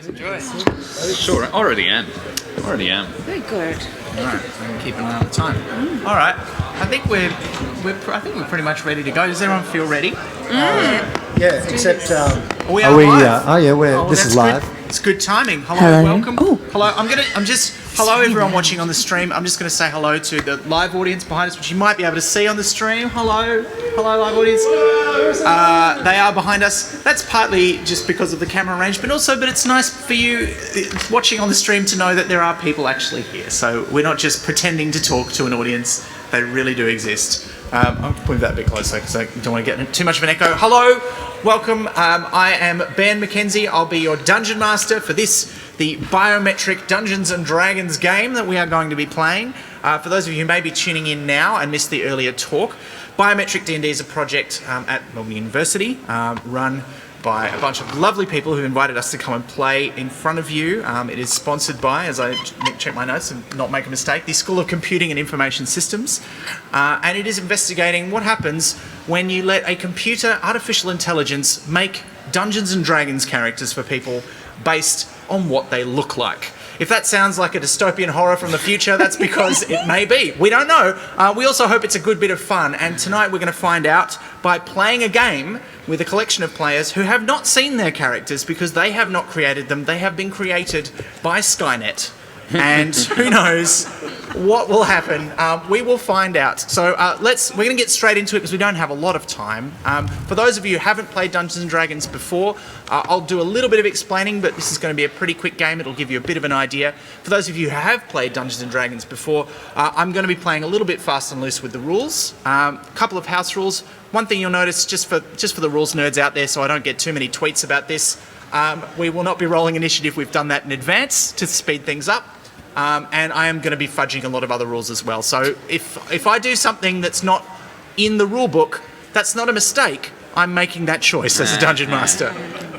Please enjoy. Sure, already am. Very good. All right, so I'm keeping an eye on the time. All right, I think we're pretty much ready to go. Does everyone feel ready? Yeah, except Are we are we? live? This is live. Good. It's good timing. Hello, Hello. welcome. Oh. Hello. Hello everyone watching on the stream. I'm just going to say hello to the live audience behind us, which you might be able to see on the stream. Hello live audience. They are behind us. That's partly just because of the camera range, but it's nice for you watching on the stream to know that there are people actually here. So we're not just pretending to talk to an audience. They really do exist. I'll move that a bit closer because I don't want to get too much of an echo. Hello, welcome. I am Ben McKenzie. I'll be your dungeon master for the Biometric Dungeons and Dragons game that we are going to be playing. For those of you who may be tuning in now and missed the earlier talk, Biometric D&D is a project at Melbourne University run by a bunch of lovely people who invited us to come and play in front of you. It is sponsored by, as I check my notes and not make a mistake, the School of Computing and Information Systems. And it is investigating what happens when you let a computer artificial intelligence make Dungeons and Dragons characters for people based on what they look like. If that sounds like a dystopian horror from the future, that's because it may be. We don't know. We also hope it's a good bit of fun. And tonight we're going to find out by playing a game with a collection of players who have not seen their characters because they have not created them. They have been created by Skynet. And who knows what will happen. We will find out. So we're going to get straight into it because we don't have a lot of time. For those of you who haven't played Dungeons and Dragons before, I'll do a little bit of explaining, but this is going to be a pretty quick game. It'll give you a bit of an idea. For those of you who have played Dungeons and Dragons before, I'm going to be playing a little bit fast and loose with the rules. A couple of house rules. One thing you'll notice, just for the rules nerds out there, so I don't get too many tweets about this, we will not be rolling initiative. We've done that in advance to speed things up. And I am going to be fudging a lot of other rules as well. So if I do something that's not in the rule book, that's not a mistake. I'm making that choice as a dungeon master.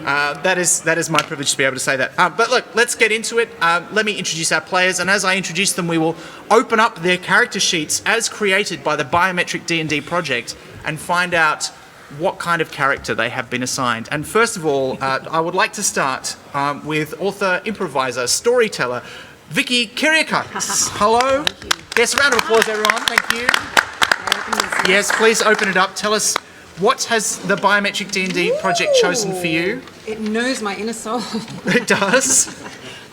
That is my privilege to be able to say that. But look, let's get into it. Let me introduce our players, and as I introduce them, we will open up their character sheets as created by the Biometric D&D project and find out what kind of character they have been assigned. And first of all, I would like to start with author, improviser, storyteller, Vicky Kyriakakis. Hello. Yes, a round of applause, everyone. Thank you. Yes, please open it up. Tell us, what has the Biometric D&D project chosen for you? It knows my inner soul. It does.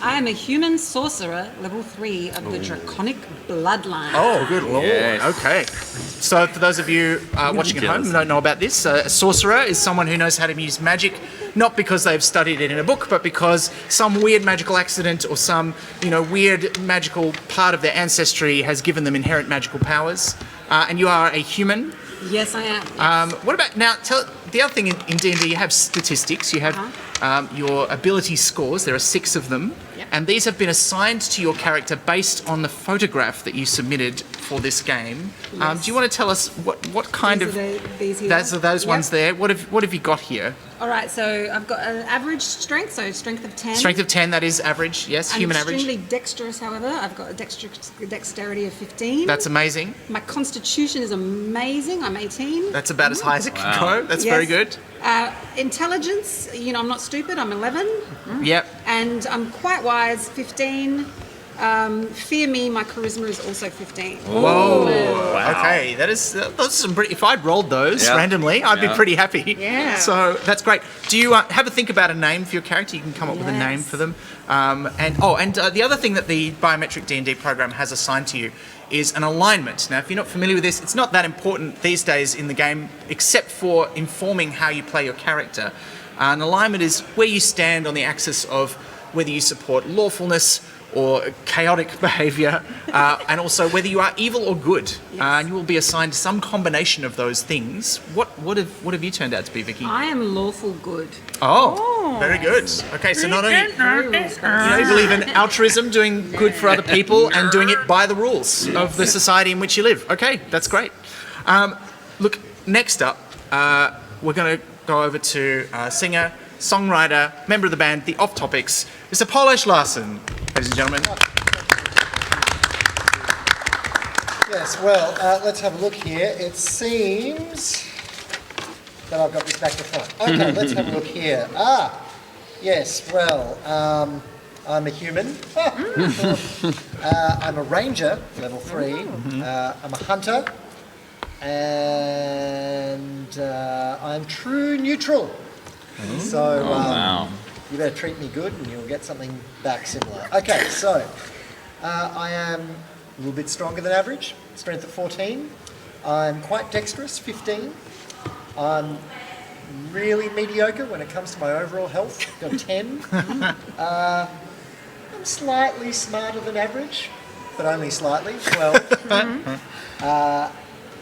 I am a human sorcerer, level 3 of the Draconic Bloodline. Oh, good lord. Yes. Okay. So for those of you watching at home who don't know about this, a sorcerer is someone who knows how to use magic, not because they've studied it in a book, but because some weird magical accident or some weird magical part of their ancestry has given them inherent magical powers. And you are a human. Yes, I am. What about now? The other thing in D&D, you have statistics. You have your ability scores. There are 6 of them, and these have been assigned to your character based on the photograph that you submitted for this game. Yes. Do you want to tell us what kind These of are these here. those ones there? What have you got here? All right, so I've got an average strength, so strength of 10. Strength of 10. That is average. Yes, I'm human average. extremely dexterous, however. I've got a dexterity of 15. That's amazing. My constitution is amazing. I'm 18. That's about as high as it can go. That's very good. Intelligence, I'm not stupid. I'm 11. Yep. And I'm quite wise, 15. Fear me, my charisma is also 15. Whoa. Wow. Okay, those are some pretty. If I'd rolled those randomly, I'd be pretty happy. Yeah. So that's great. Do you have a think about a name for your character? You can come up with a name for them. And the other thing that the Biometric D&D program has assigned to you is an alignment. Now, if you're not familiar with this, it's not that important these days in the game, except for informing how you play your character. An alignment is where you stand on the axis of whether you support lawfulness or chaotic behaviour, and also whether you are evil or good. Yes. And you will be assigned some combination of those things. What have you turned out to be, Vicky? I am lawful good. Oh, very good. Okay, so not only you believe in altruism, doing good for other people, and doing it by the rules of the society in which you live. Okay, that's great. Look, next up, we're going to go over to singer, songwriter, member of the band, The Off Topics, Mr. Polash Larsen, ladies and gentlemen. Yes, well, let's have a look here. It seems that I've got this back to front. Okay, let's have a look here. Yes, well, I'm a human. I'm a ranger, level 3. I'm a hunter. And I'm true neutral. So Wow. you better treat me good and you'll get something back similar. Okay, so I am a little bit stronger than average, strength at 14. I'm quite dexterous, 15. I'm really mediocre when it comes to my overall health, got 10. I'm slightly smarter than average, but only slightly, 12.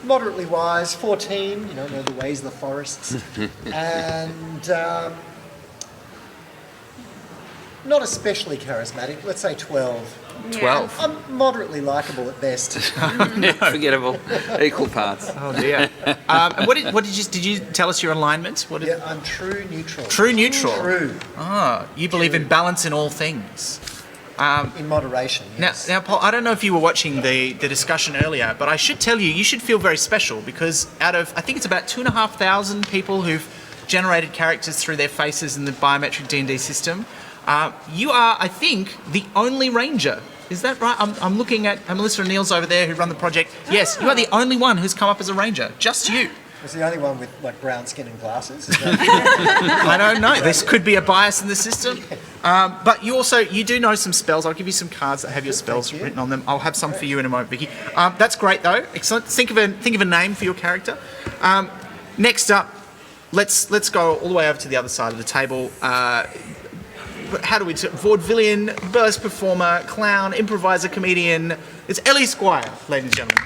Moderately wise, 14, know the ways of the forests. And not especially charismatic, let's say 12. 12. I'm moderately likeable at best. Forgettable. Equal parts. Oh dear. And what did you tell us your alignment? Yeah, I'm true neutral. True neutral. True. Ah, you believe in balance in all things. In moderation, yes. Now, Paul, I don't know if you were watching the discussion earlier, but I should tell you, you should feel very special because out of, I think it's about 2,500 people who've generated characters through their faces in the biometric D&D system, you are, I think, the only ranger. Is that right? I'm looking at Melissa and Niels over there who run the project. Yes, you are the only one who's come up as a ranger. Just you. Was the only one with brown skin and glasses? Is that I don't know. This could be a bias in the system. But you do know some spells. I'll give you some cards that have your spells written on them. I'll have some for you in a moment, Vicky. That's great though. Excellent. Think of a name for your character. Next up, let's go all the way over to the other side of the table. How do we do? Vaudevillian, burlesque performer, clown, improviser, comedian. It's Ellie Squire, ladies and gentlemen.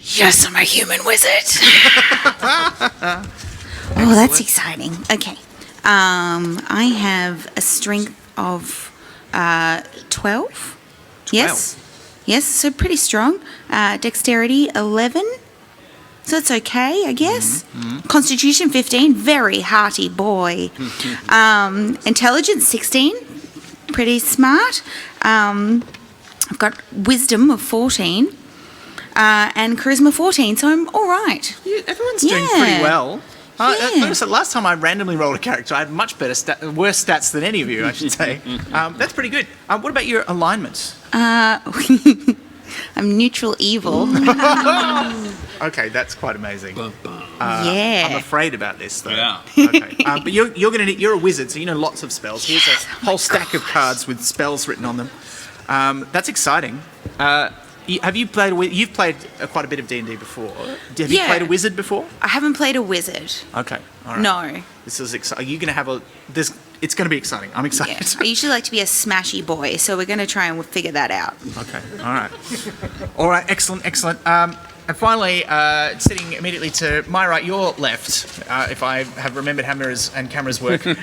Yes, I'm a human wizard. Oh, that's exciting. Okay. I have a strength of 12. Yes. Yes, so pretty strong. Dexterity 11. So it's okay, I guess. Constitution 15, very hearty boy. Intelligence 16, pretty smart. I've got wisdom of 14. And charisma 14, so I'm all right. Yeah, everyone's doing pretty well. Yeah. Notice that last time I randomly rolled a character, I had much better, worse stats than any of you, I should say. That's pretty good. What about your alignment? I'm neutral evil. Okay, that's quite amazing. Yeah. I'm afraid about this, though. Yeah. Okay. But you're a wizard, so you know lots of spells. Here's a whole stack of cards with spells written on them. That's exciting. Have you played? You've played quite a bit of D&D before. Have you played a wizard before? I haven't played a wizard. Okay. All right. No. This is exciting. Are you going to have this? It's going to be exciting. I'm excited. Yeah. I usually like to be a smashy boy, so we're going to try and figure that out. Okay. All right. All right. Excellent. Excellent. And finally, sitting immediately to my right, your left, if I have remembered how mirrors and cameras work, we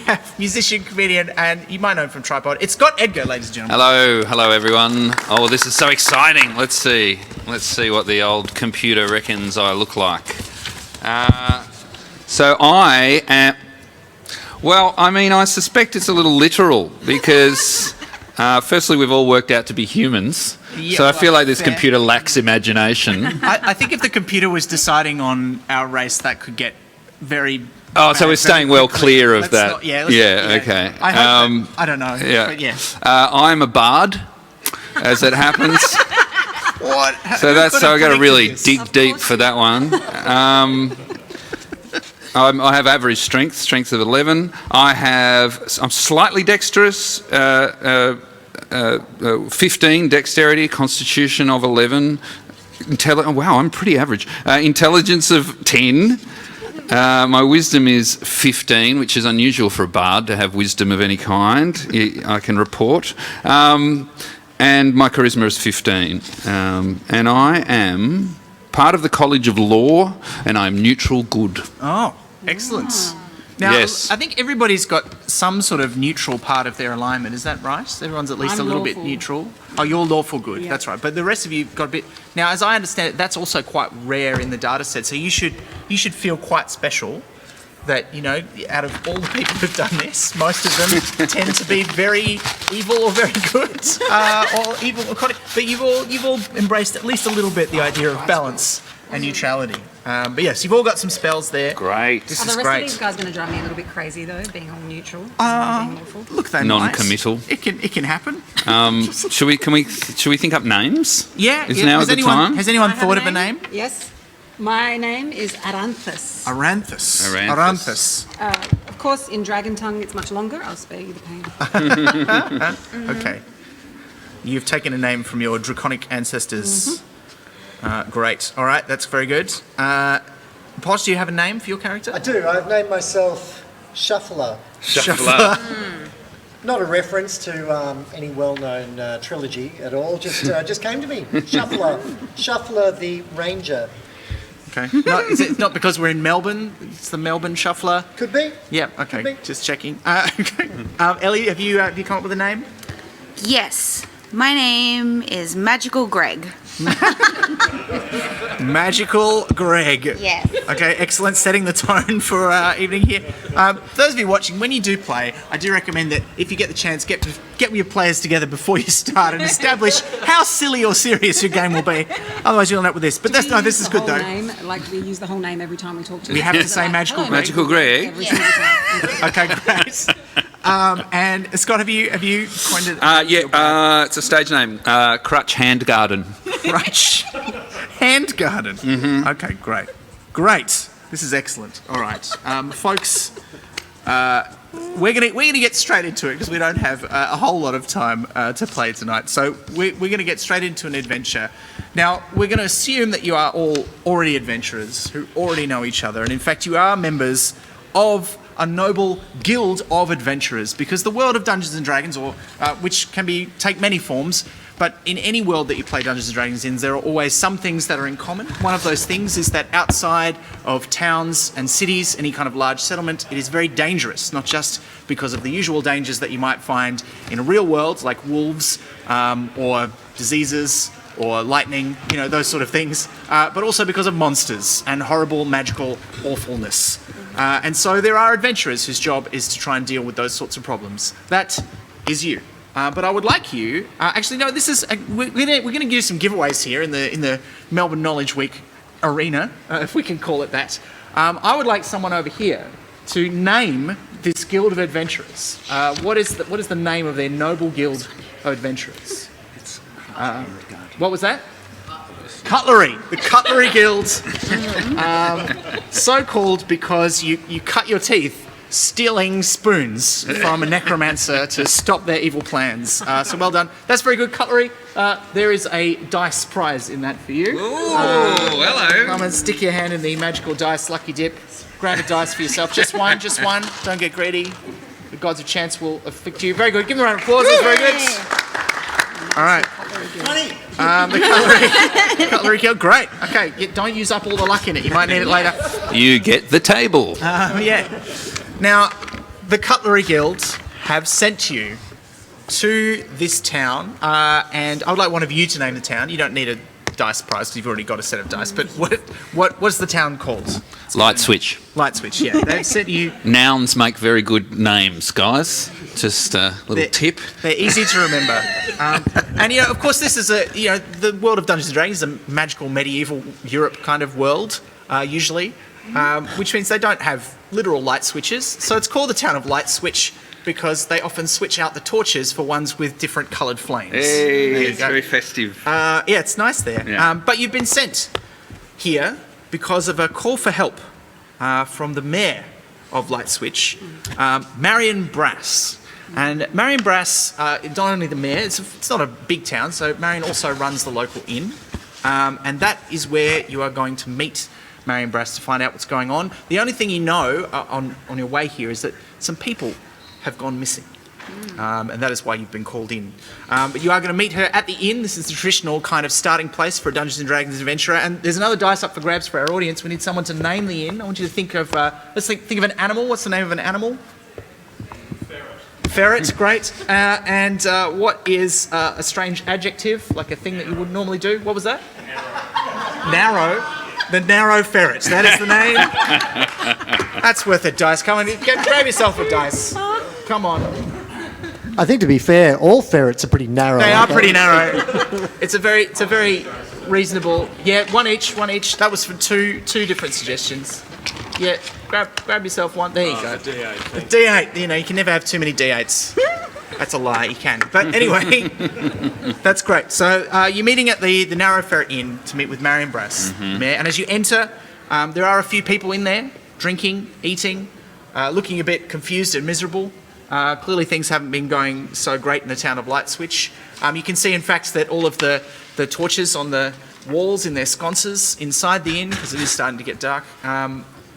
have musician, comedian, and you might know him from Tripod. It's Scott Edgar, ladies and gentlemen. Hello everyone. Oh, this is so exciting. Let's see what the old computer reckons I look like. So I am. Well, I mean, I suspect it's a little literal because, firstly, we've all worked out to be humans. Yeah, So I feel like this fair. computer lacks imagination. I think if the computer was deciding on our race, that could get very. Oh, so bad we're staying very well quickly. clear of Let's that. not- yeah, Okay. I hope I don't know. Yeah. But yeah. I'm a bard, as it happens. What? So that's I got to really Of dig deep for that one. I have average strength of 11. I'm slightly dexterous. 15 dexterity, constitution of 11. Wow, I'm pretty average. Intelligence of 10. My wisdom is 15, which is unusual for a bard to have wisdom of any kind, I can report. And my charisma is 15. And I am part of the College of Law, and I'm neutral good. Oh, excellent. Now, Yes. I think everybody's got some sort of neutral part of their alignment. Is that right? Everyone's at least I'm a little bit lawful. neutral. Oh, you're lawful good. Yeah. That's right. But the rest of you got a bit. Now, as I understand it, that's also quite rare in the data set. So you should feel quite special. That out of all the people who've done this, most of them tend to be very evil or very good, or evil or but you've all embraced at least a little bit the idea of balance. and neutrality. But yes, you've all got some spells there. Great. This Are is the rest great. of these guys going to drive me a little bit crazy though, being all neutral? Being awful? Look, they're Non-committal. Nice. It can happen. Should we think up names? Yeah. Is now has the anyone, time? Has anyone I have thought of a name? Yes. My name is Aranthus. Aranthus. Aranthus. Of course, in Dragon Tongue, it's much longer. I'll spare you the pain. Okay. You've taken a name from your draconic ancestors. Great. All right, that's very good. Polash, do you have a name for your character? I do. I've named myself Shuffler. Shuffler. Not a reference to any well-known trilogy at all. Just came to me. Shuffler. Shuffler the Ranger. Okay. Is it not because we're in Melbourne? It's the Melbourne Shuffler. Could be. Yeah. Okay. Could be. Just checking. Okay. Ellie, have you come up with a name? Yes. My name is Magical Greg. Magical Greg. Yes. Okay, excellent. Setting the tone for our evening here. Those of you watching, when you do play, I do recommend that if you get the chance, get your players together before you start and establish how silly or serious your game will be. Otherwise, you'll end up with this. But this is good though. Name, like we use the whole name every time we talk to. We have to say Magical "Hello, Greg. Magical Greg. Every single time. Okay, great. And Scott, have you coined it? It's a stage name. Crutch Hand Garden. Crutch Hand Garden. Mm-hmm. Okay, great. This is excellent. All right, folks. We're gonna get straight into it because we don't have a whole lot of time to play tonight. So we're gonna get straight into an adventure. Now we're gonna assume that you are all already adventurers who already know each other, and in fact you are members of a noble guild of adventurers, because the world of Dungeons and Dragons, which can take many forms, but in any world that you play Dungeons and Dragons in, there are always some things that are in common. One of those things is that outside of towns and cities, any kind of large settlement, it is very dangerous, not just because of the usual dangers that you might find in a real world, like wolves or diseases or lightning, those sort of things, but also because of monsters and horrible magical awfulness. And so there are adventurers whose job is to try and deal with those sorts of problems. That is you. But I would like you. This is we're going to give some giveaways here in the Melbourne Knowledge Week arena, if we can call it that. I would like someone over here to name this guild of adventurers. What is the name of their noble guild of adventurers? What was that? Cutlery. The Cutlery Guild. So called because you cut your teeth stealing spoons from a necromancer to stop their evil plans. So well done. That's very good. Cutlery. There is a dice prize in that for you. Ooh, hello. Come and stick your hand in the magical dice lucky dip. Grab a dice for yourself. Just one. Don't get greedy. The gods of chance will afflict you. Very good. Give them a round of applause. That's very good. All right. The Cutlery Guild, great. Okay, don't use up all the luck in it. You might need it later. You get the table. Yeah. Now, the Cutlery Guild have sent you to this town, and I would like one of you to name the town. You don't need a dice prize because you've already got a set of dice. But what's the town called? Light Switch. Light Switch. Yeah, they've sent you. Nouns make very good names, guys. Just a little tip. They're easy to remember. And, of course, this is the world of Dungeons & Dragons is a magical medieval Europe kind of world, usually, which means they don't have literal light switches. So it's called the town of Light Switch because they often switch out the torches for ones with different coloured flames. Hey, it's very festive. Yeah, it's nice there. Yeah. But you've been sent here because of a call for help from the mayor of Light Switch, Marion Brass. And Marion Brass, not only the mayor, it's not a big town, so Marion also runs the local inn. And that is where you are going to meet Marion Brass to find out what's going on. The only thing you know on your way here is that some people have gone missing. And that is why you've been called in. But you are going to meet her at the inn. This is the traditional kind of starting place for a Dungeons & Dragons adventurer. And there's another dice up for grabs for our audience. We need someone to name the inn. I want you to think of, think of an animal. What's the name of an animal? Ferret, great. And what is a strange adjective, like a thing that you wouldn't normally do? What was that? Narrow. The narrow ferret. That is the name. That's worth a dice. Come on, grab yourself a dice. Come on. I think to be fair, all ferrets are pretty narrow. They are pretty narrow. It's a very reasonable. Yeah, one each. That was for two different suggestions. Yeah, grab yourself one. There you go. D8. The D8. You know, you can never have too many D8s. That's a lie. You can. But anyway, that's great. So you're meeting at the Narrow Ferret Inn to meet with Marion Brass, Mayor. And as you enter, there are a few people in there drinking, eating, looking a bit confused and miserable. Clearly, things haven't been going so great in the town of Lightswitch. You can see, in fact, that all of the torches on the walls in their sconces inside the inn, because it is starting to get dark,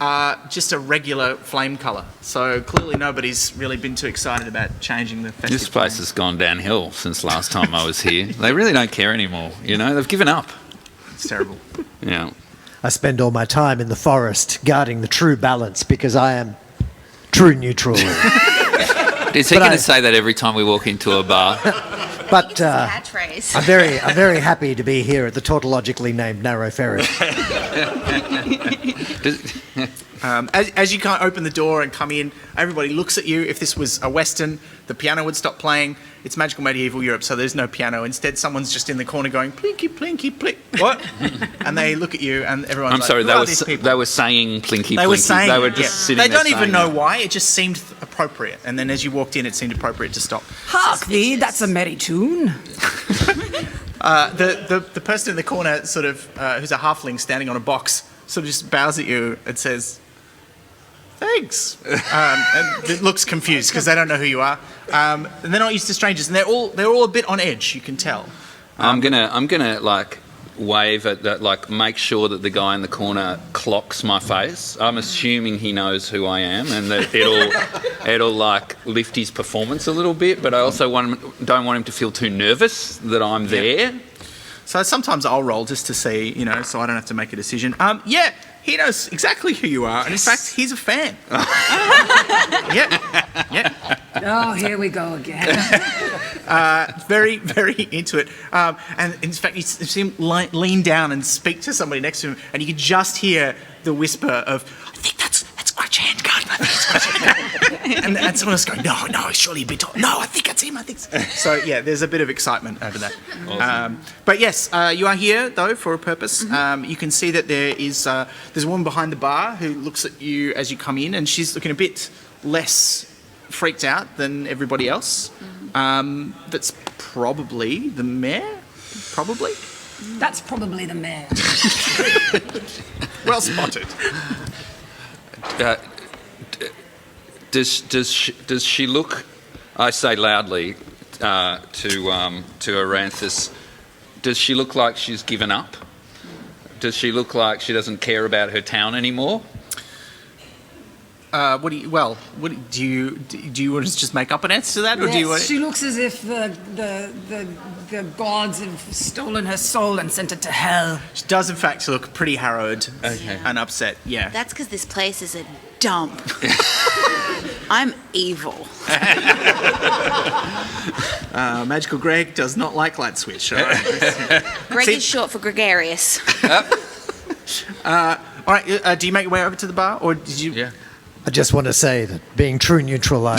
are just a regular flame colour. So clearly nobody's really been too excited about changing the festive This place has gone downhill since last time I was here. They really don't care anymore, you know? They've given up. It's terrible. Yeah. I spend all my time in the forest guarding the true balance because I am true neutral. Is he But going I- to say that every time we walk into a bar? But Catchphrase. I'm very happy to be here at the tautologically named Narrow Ferret. As you can't open the door and come in, everybody looks at you. If this was a Western, the piano would stop playing. It's magical medieval Europe, so there's no piano. Instead, someone's just in the corner going, plinky, plinky, plink. What? And they look at you and everyone's I'm like, sorry, who are these people? they were saying plinky They were plinky. saying They were it, just yeah. sitting They there don't even saying know it. why. It just seemed appropriate. And then as you walked in, it seemed appropriate to stop. Hark thee, that's a merry tune. The person in the corner, sort of, who's a halfling standing on a box, sort of just bows at you and says, "Thanks," and it looks confused because they don't know who you are, and they're not used to strangers, and they're all a bit on edge. You can tell. I'm gonna like wave at that, like make sure that the guy in the corner clocks my face. I'm assuming he knows who I am, and that it'll like lift his performance a little bit. But I also don't want him to feel too nervous that I'm there. So sometimes I'll roll just to see, you know, so I don't have to make a decision. Yeah, he knows exactly who you are, and in fact, he's a fan. Yeah. Oh, here we go again. Very, very into it. And in fact, you see him lean down and speak to somebody next to him, and you can just hear the whisper of, "I think that's Scratch Handguard. I think it's Scratch Handguard." and someone else going, "No, surely a bit tall. No, I think it's him. I think so." So yeah, there's a bit of excitement over that. Awesome. But yes, you are here though for a purpose. You can see that there's a woman behind the bar who looks at you as you come in, and she's looking a bit less freaked out than everybody else. That's probably the mayor. Probably. That's probably the mayor. Well spotted. Does she look? I say loudly to Aranthus. Does she look like she's given up? Does she look like she doesn't care about her town anymore? Do you want to just make up an answer to that, or do you want? Yes, she looks as if the gods have stolen her soul and sent it to hell. She does, in fact, look pretty harrowed and upset. Yeah. That's because this place is a dump. I'm evil. Magical Greg does not like Lightswitch. All right. Greg See- is short for gregarious. All right. Do you make your way over to the bar, or did you? Yeah. I just want to say that being true neutral, I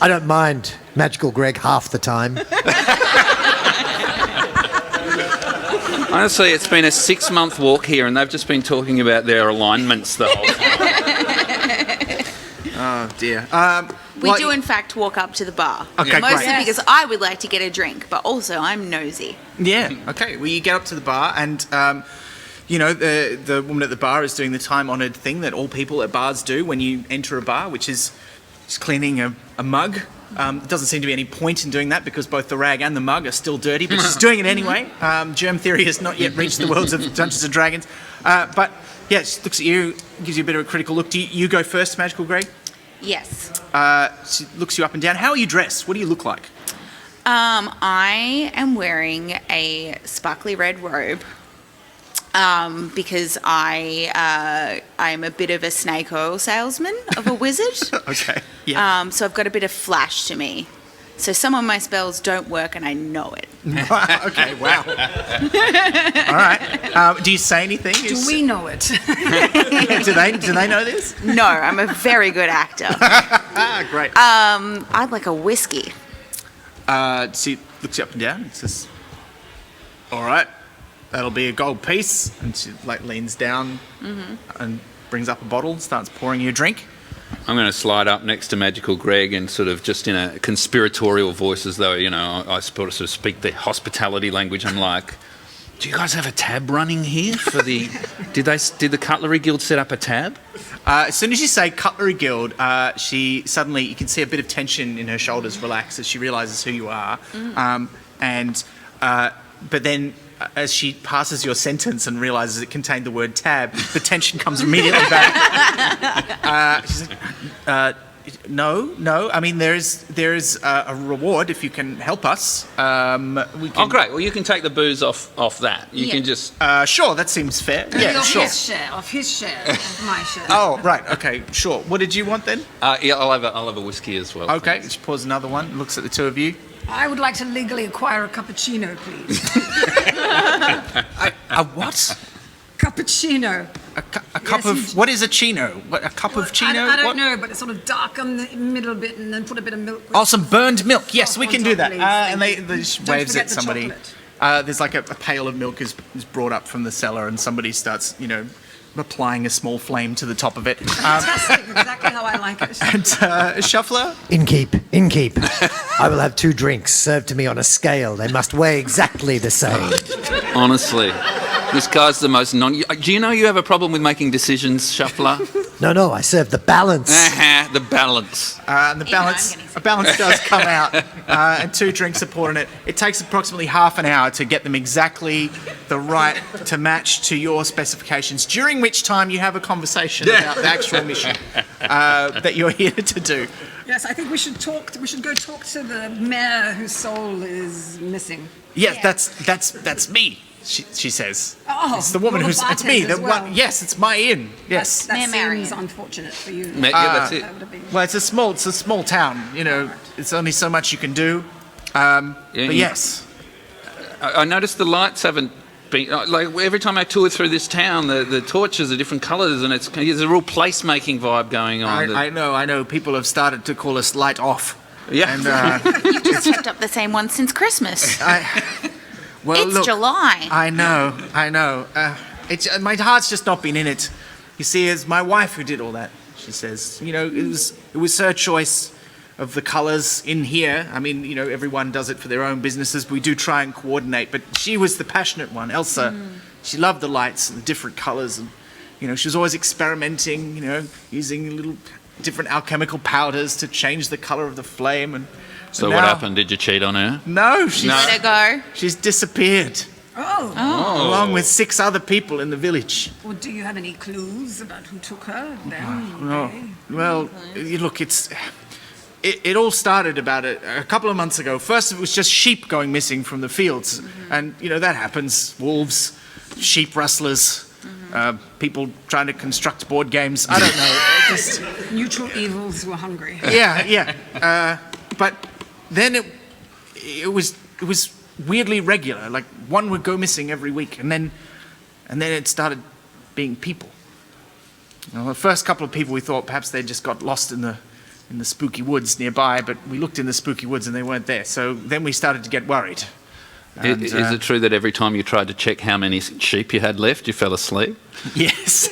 don't mind Magical Greg half the time. Honestly, it's been a 6-month walk here, and they've just been talking about their alignments the whole time. Oh dear. We do, in fact, walk up to the bar. Okay, Mostly great. because I would like to get a drink, but also I'm nosy. Yeah. Okay. Well, you get up to the bar, and you know the woman at the bar is doing the time-honoured thing that all people at bars do when you enter a bar, which is just cleaning a mug. There doesn't seem to be any point in doing that because both the rag and the mug are still dirty, but she's doing it anyway. Germ theory has not yet reached the worlds of Dungeons and Dragons. But yeah, she looks at you, gives you a bit of a critical look. Do you go first, Magical Greg? Yes. She looks you up and down. How are you dressed? What do you look like? I am wearing a sparkly red robe because I am a bit of a snake oil salesman of a wizard. Okay. Yeah. So I've got a bit of flash to me. So some of my spells don't work and I know it. Okay. Wow. All right. Do you say anything? Do we know it? Do they know this? No, I'm a very good actor. Great. I'd like a whiskey. She looks you up and down and says, "All right, that'll be a gold piece. And she like leans down and brings up a bottle, starts pouring you a drink. I'm going to slide up next to Magical Greg and sort of just in a conspiratorial voice, as though, I sort of speak the hospitality language. I'm like, do you guys have a tab running here for the... Did the Cutlery Guild set up a tab? As soon as you say Cutlery Guild, she suddenly, you can see a bit of tension in her shoulders relax as she realises who you are. But then as she passes your sentence and realises it contained the word tab, the tension comes immediately back. She's like, no. I mean, there is a reward if you can help us. We can, Oh, great. Well, you can take the booze off that. You can just... sure, that seems fair. Yeah, Of sure. his share, of my share. Oh, right. Okay, sure. What did you want then? yeah, I'll have a whiskey as well. Okay, she pours another one, looks at the two of you. I would like to legally acquire a cappuccino, please. A what? Cappuccino. A cup of... What is a chino? What, a cup of chino? I don't What? know, but it's sort of darken the middle bit and then put a bit of milk. Oh, some burned milk. Yes, we on can top, do that. please. And Thank they you. just Don't waves forget at the somebody. chocolate. There's like a pail of milk is brought up from the cellar, and somebody starts, applying a small flame to the top of it. Fantastic, exactly how I like it. And Shuffler? Inkeep. I will have 2 drinks served to me on a scale. They must weigh exactly the same. Honestly, this guy's the most Do you know you have a problem with making decisions, Shuffler? No, I serve the balance. The balance. And a balance does come out, and 2 drinks are poured in it. It takes approximately half an hour to get them exactly the right to match to your specifications, during which time you have a conversation about the actual mission that you're here to do. Yes, I think we should go talk to the mayor whose soul is missing. Yes, that's me. She says. Oh, it's the woman you're who's. the It's me. bartender The as well. one. Yes, it's my inn. Yes. That Mayor seems Marion. unfortunate for you. Yeah, that's it. That would have been. Well, it's a small town. It's only so much you can do. But yes. I noticed the lights haven't been... Like, every time I tour through this town, the torches are different colours, and there's a real place-making vibe going on. I know. People have started to call us light off. Yeah. And You've just kept up the same one since Christmas. well, It's look, July. I know. My heart's just not been in it. You see, it's my wife who did all that. She says, it was her choice of the colours in here. I mean, everyone does it for their own businesses. But we do try and coordinate. But she was the passionate one, Elsa. She loved the lights and the different colours, and she was always experimenting. Using little different alchemical powders to change the colour of the flame. And So now, what happened? Did you cheat on her? No, Let her go. she's disappeared. Oh. Along with 6 other people in the village. Well, do you have any clues about who took her? Then? No. Okay. Well, look, it all started about a couple of months ago. First, it was just sheep going missing from the fields. And, that happens. Wolves, sheep rustlers, people trying to construct board games. I don't know. Neutral evils were hungry. Yeah. But then it was weirdly regular. Like, one would go missing every week, and then it started being people. The first couple of people, we thought perhaps they just got lost in the spooky woods nearby, but we looked in the spooky woods and they weren't there. So then we started to get worried. And, Is it true that every time you tried to check how many sheep you had left, you fell asleep? Yes.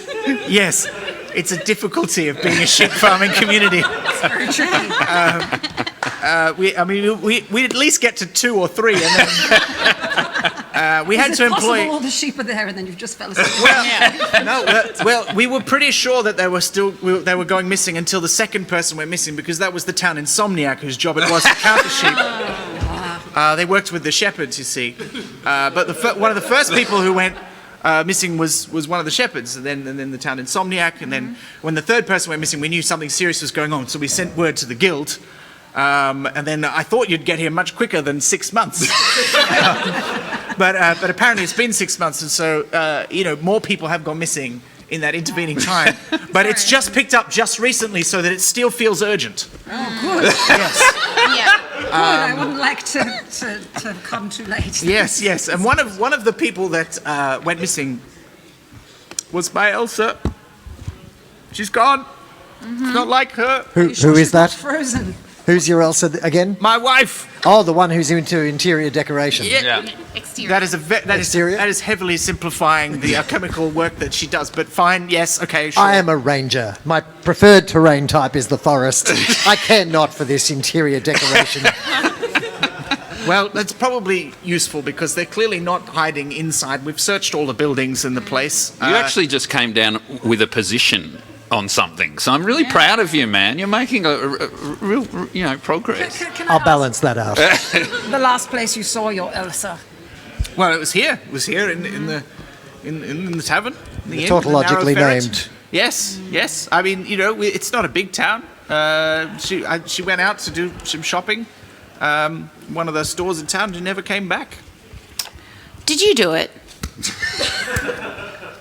Yes. It's a difficulty of being a sheep farming community. Very tricky. We'd at least get to 2 or 3, and then we had Is to it possible employ. all the sheep are there and then you've just fell asleep? Well, we were pretty sure that they were going missing until the second person went missing, because that was the town Insomniac whose job it was to count the sheep. They worked with the shepherds, you see. But one of the first people who went missing was one of the shepherds, and then the town Insomniac, and then when the third person went missing, we knew something serious was going on, so we sent word to the guild. And then I thought you'd get here much quicker than 6 months. But apparently it's been 6 months, and so, more people have gone missing in that intervening time. But it's just picked up just recently, so that it still feels urgent. Oh, good. Yes. Yeah. Good. I wouldn't like to come too late. Yes. And one of the people that went missing was my Elsa. She's gone. It's not like her. Who is that? Frozen. Who's your Elsa again? My wife. Oh, the one who's into interior decoration. Yeah. Exterior. That is heavily simplifying the alchemical work that she does. But fine, yes, okay, sure. I am a ranger. My preferred terrain type is the forest. I care not for this interior decoration. Well, that's probably useful because they're clearly not hiding inside. We've searched all the buildings in the place. You actually just came down with a position on something, so I'm really proud of you, man. You're making a real, progress. Can I I'll ask, balance that out. the last place you saw your Elsa? Well, it was here. It was here in the tavern. In the inn, Tautologically the Narrow Ferret. named. Yes. I mean, it's not a big town. She went out to do some shopping. One of those stores in town, and never came back. Did you do it?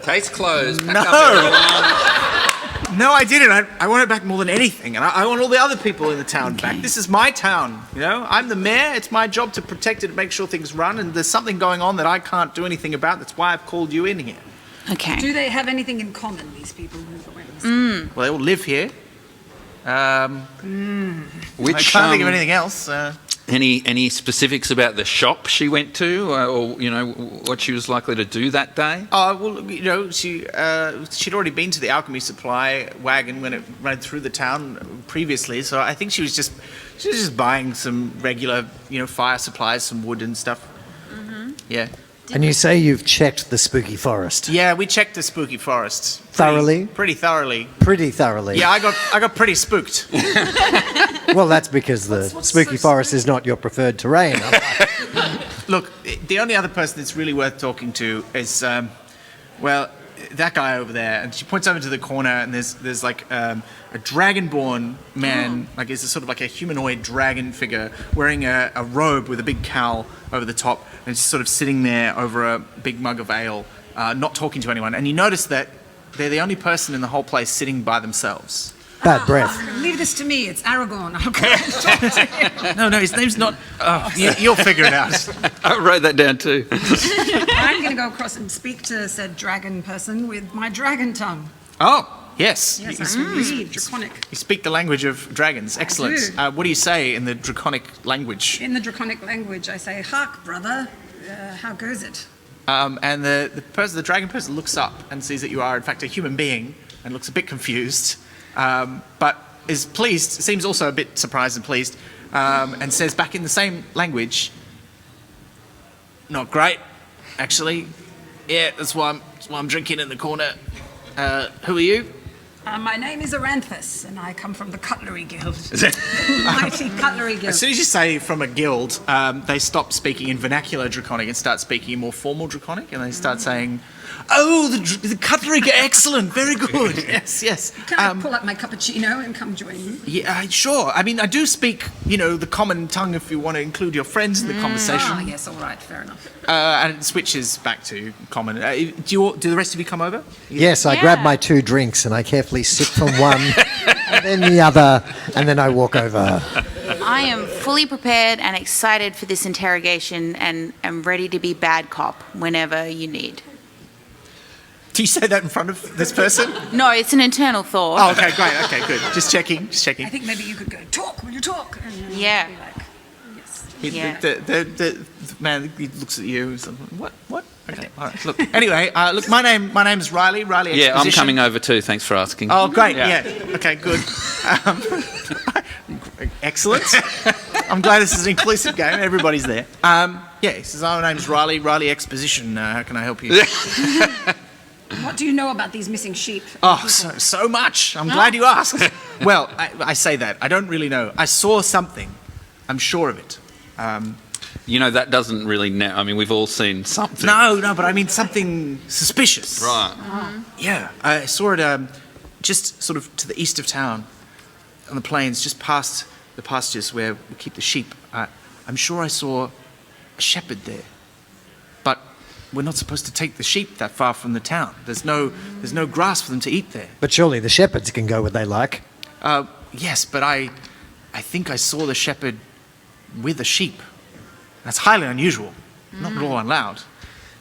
Case closed. Pack No. up, everyone. No, I didn't. I want it back more than anything, and I want all the other people in the town back. This is my town, I'm the mayor. It's my job to protect it and make sure things run, and there's something going on that I can't do anything about. That's why I've called you in here. Okay. Do they have anything in common, these people who went? Well, they all live here. I Which can't think of anything else. any specifics about the shop she went to, or what she was likely to do that day? Well, she'd already been to the alchemy supply wagon when it ran through the town previously. So I think she was just buying some regular, fire supplies, some wood and stuff. Mm-hmm. Yeah. And you say you've checked the spooky forest. Yeah, we checked the spooky forest Thoroughly? Pretty thoroughly. Pretty thoroughly. Yeah, I got pretty spooked. Well, that's because the spooky forest is not your preferred terrain. Look, the only other person that's really worth talking to is, that guy over there. And she points over to the corner, and there's like a dragonborn man, like it's a sort of like a humanoid dragon figure, wearing a robe with a big cowl over the top, and just sort of sitting there over a big mug of ale, not talking to anyone. And you notice that they're the only person in the whole place sitting by themselves. Bad breath. Leave this to me. It's Aragorn. I'll go and talk to him. No, his name's not. You'll figure it out. I wrote that down too. I'm going to go across and speak to said dragon person with my dragon tongue. Oh, yes. Yes, I read draconic. You speak the language of dragons. Excellent. do. What do you say in the draconic language? In the draconic language, I say, "Hark, brother. How goes it?" And the dragon person looks up and sees that you are in fact a human being and looks a bit confused, but is pleased. Seems also a bit surprised and pleased, and says back in the same language, "Not great, actually. Yeah, that's why I'm drinking in the corner. Who are you?" My name is Aranthus, and I come from the Cutlery Guild. Mighty Cutlery Guild. As soon as you say from a guild, they stop speaking in vernacular Draconic and start speaking in more formal Draconic, and they start saying, "Oh, the cutlery, excellent, very good, yes." Can I pull up my cappuccino and come join you? Yeah, sure. I mean, I do speak, the common tongue if you want to include your friends in the conversation. Ah, yes, all right, fair enough. And it switches back to common. Do the rest of you come over? Yes, I grab my 2 drinks and I carefully sip from one and then the other, and then I walk over. I am fully prepared and excited for this interrogation and am ready to be bad cop whenever you need. Do you say that in front of this person? No, it's an internal thought. Oh, okay, great. Okay, good. Just checking. I think maybe you could go, "Talk, will you talk?" And then Yeah. be like, yes. Yeah. The man, he looks at you and says, What? Okay, all right. Look, anyway, my name is Riley Exposition. Yeah, I'm coming over too. Thanks for asking. Oh, great. Yeah. Yeah. Okay, good. Excellent. I'm glad this is an inclusive game. Everybody's there. He says, my name's Riley Exposition. How can I help you? What do you know about these missing sheep? Oh, so much. I'm glad you asked. Well, I say that. I don't really know. I saw something. I'm sure of it. That doesn't really. I mean, we've all seen something. No, but I mean something suspicious. Right. Yeah, I saw it just sort of to the east of town, on the plains, just past the pastures where we keep the sheep. I'm sure I saw a shepherd there, but we're not supposed to take the sheep that far from the town. There's no grass for them to eat there. But surely the shepherds can go where they like. Yes, but I think I saw the shepherd with a sheep. That's highly unusual, not at all allowed.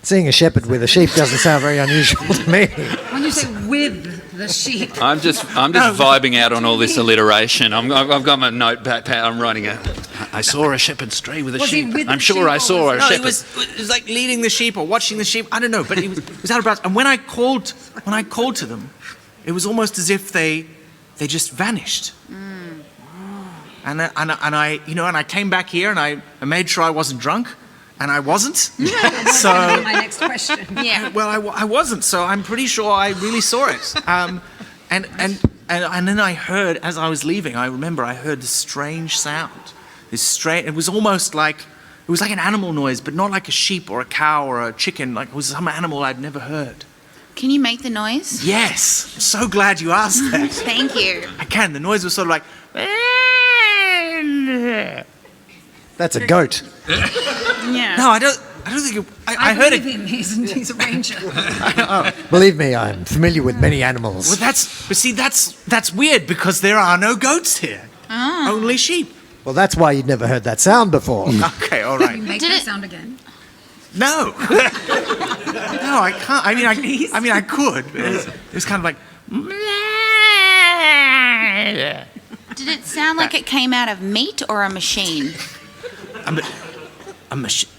Seeing a shepherd with a sheep doesn't sound very unusual to me. When you say with, The sheep. I'm just vibing out on all this alliteration. I've got my notepad. I'm writing it. I saw a shepherd stray with a Was he sheep. with I'm the sure sheep I or saw a No, shepherd. it was like leading the sheep or watching the sheep. I don't know, but it was out of bounds. And when I called to them, it was almost as if they just vanished. And I came back here and I made sure I wasn't drunk, and I wasn't. So My next question. Yeah. well, I wasn't. So I'm pretty sure I really saw it. And then I heard, as I was leaving, I remember I heard this strange sound. It was almost like an animal noise, but not like a sheep or a cow or a chicken. Like it was some animal I'd never heard. Can you make the noise? Yes. I'm so glad you asked that. Thank you. I can. The noise was sort of like. That's a goat. Yeah. No, I don't think I heard it. Him. He's a ranger. Believe me, I'm familiar with many animals. Well, that's weird because there are no goats here. Only sheep. Well, that's why you'd never heard that sound before. Okay, all right. Make Did that it- sound again. No. No, I can't. I mean, I could. But it was kind of like. Did it sound like it came out of meat or a machine? A machine.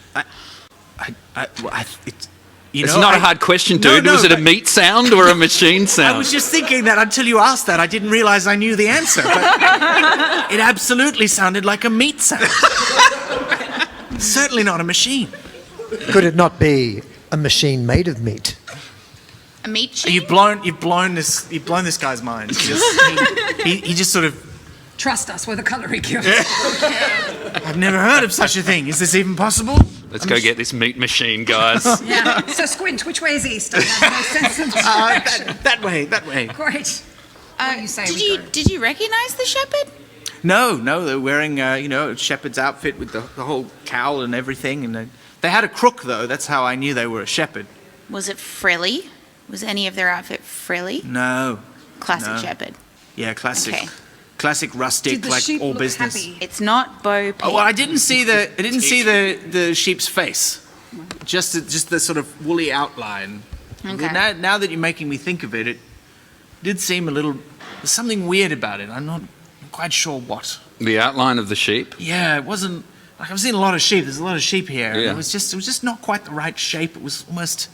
It's not a hard question, dude. No, Was it a but- meat sound or a machine sound? I was just thinking that until you asked that. I didn't realize I knew the answer. But it absolutely sounded like a meat sound. Certainly not a machine. Could it not be a machine made of meat? A meat sheep? You've blown this guy's mind. He just sort of. Trust us, we're the coloring cure. I've never heard of such a thing. Is this even possible? Let's go get this meat machine, guys. Yeah. So Squint, which way is east? I have no sense of direction. That way. Great. What do you say? we go? Did you recognize the shepherd? No, they're wearing a shepherd's outfit with the whole cowl and everything, and they had a crook though. That's how I knew they were a shepherd. Was it frilly? Was any of their outfit frilly? No. Classic No. shepherd. Yeah, classic. Okay. Classic rustic, Did the like sheep all look business. happy? It's not Bo Peep. Oh, well, I didn't see the sheep's face, just the sort of woolly outline. Okay. Now that you're making me think of it, it did seem a little. There's something weird about it. I'm not quite sure what. The outline of the sheep. Yeah, it wasn't like I've seen a lot of sheep. There's a lot of sheep here. And Yeah. it was just not quite the right shape. It was almost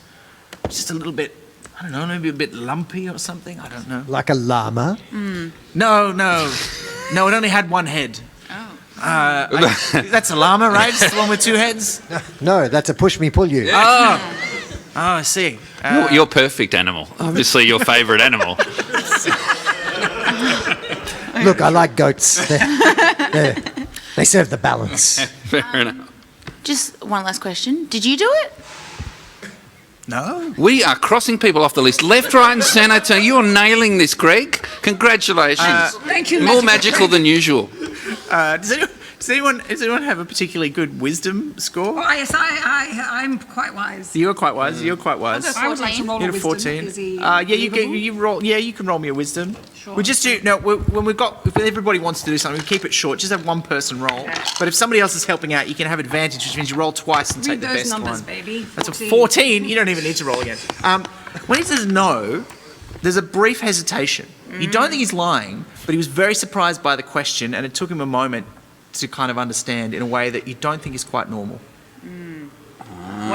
just a little bit. I don't know, maybe a bit lumpy or something. I don't know. Like a llama? No. It only had one head. Oh. That's a llama, right? It's the one with two heads. No, that's a push me, pull you. Oh, I see. Your perfect animal. Obviously, your favourite animal. Look, I like goats. They serve the balance. Fair enough. Just one last question. Did you do it? No. We are crossing people off the list left, right, and centre. You're nailing this, Greg. Congratulations. Thank you. More magical than usual. Does anyone have a particularly good wisdom score? Oh, yes, I'm quite wise. You're quite wise. You're quite wise. I would like to roll You a had a wisdom. 14. Is he You believable? roll. Yeah, you can roll me a wisdom. Sure. We just do when if everybody wants to do something, we keep it short. Just have one person roll. But if somebody else is helping out, you can have advantage, which means you roll twice and take Read the those best numbers, one. baby. That's a 14. You don't even need to roll again. When he says no, there's a brief hesitation. You don't think he's lying, but he was very surprised by the question, and it took him a moment to kind of understand in a way that you don't think is quite normal. When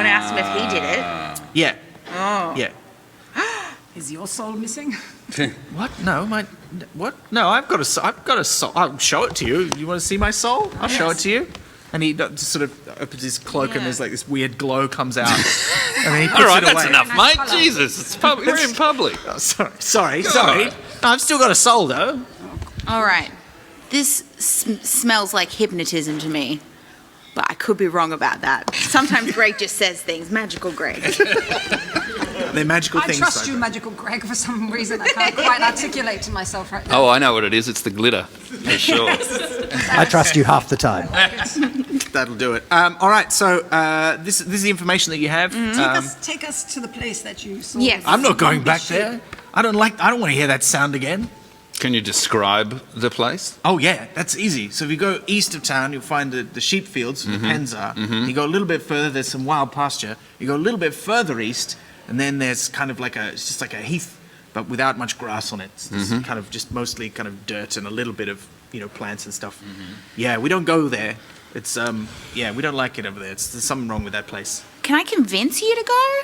I asked him if he did it. Yeah. Oh. Yeah. Is your soul missing? What? No, what? No, I've got a soul. I'll show it to you. You want to see my soul? I'll show it to you. And he just sort of opens his cloak, and there's like this weird glow comes out. And then he puts All right, it that's away. enough, Nice mate. colour. Jesus, it's we're in public. Oh, sorry. No, I've still got a soul though. All right. This smells like hypnotism to me, but I could be wrong about that. Sometimes Greg just says things. Magical Greg. They're magical I things. trust so- you, magical Greg, for some reason. I can't quite articulate to myself right now. Oh, I know what it is. It's the glitter, for sure. I trust you half the time. That'll do it. All right. So this is the information that you have. Take us to the place that you saw. Yes. I'm not going back there. I don't want to hear that sound again. Can you describe the place? Oh yeah, that's easy. So if you go east of town, you'll find the sheep fields, where the pens are. You go a little bit further, there's some wild pasture. You go a little bit further east, and then there's kind of like it's just like a heath but without much grass on it. It's just kind of just mostly kind of dirt and a little bit of plants and stuff. Yeah, we don't go there. It's we don't like it over there. There's something wrong with that place. Can I convince you to go?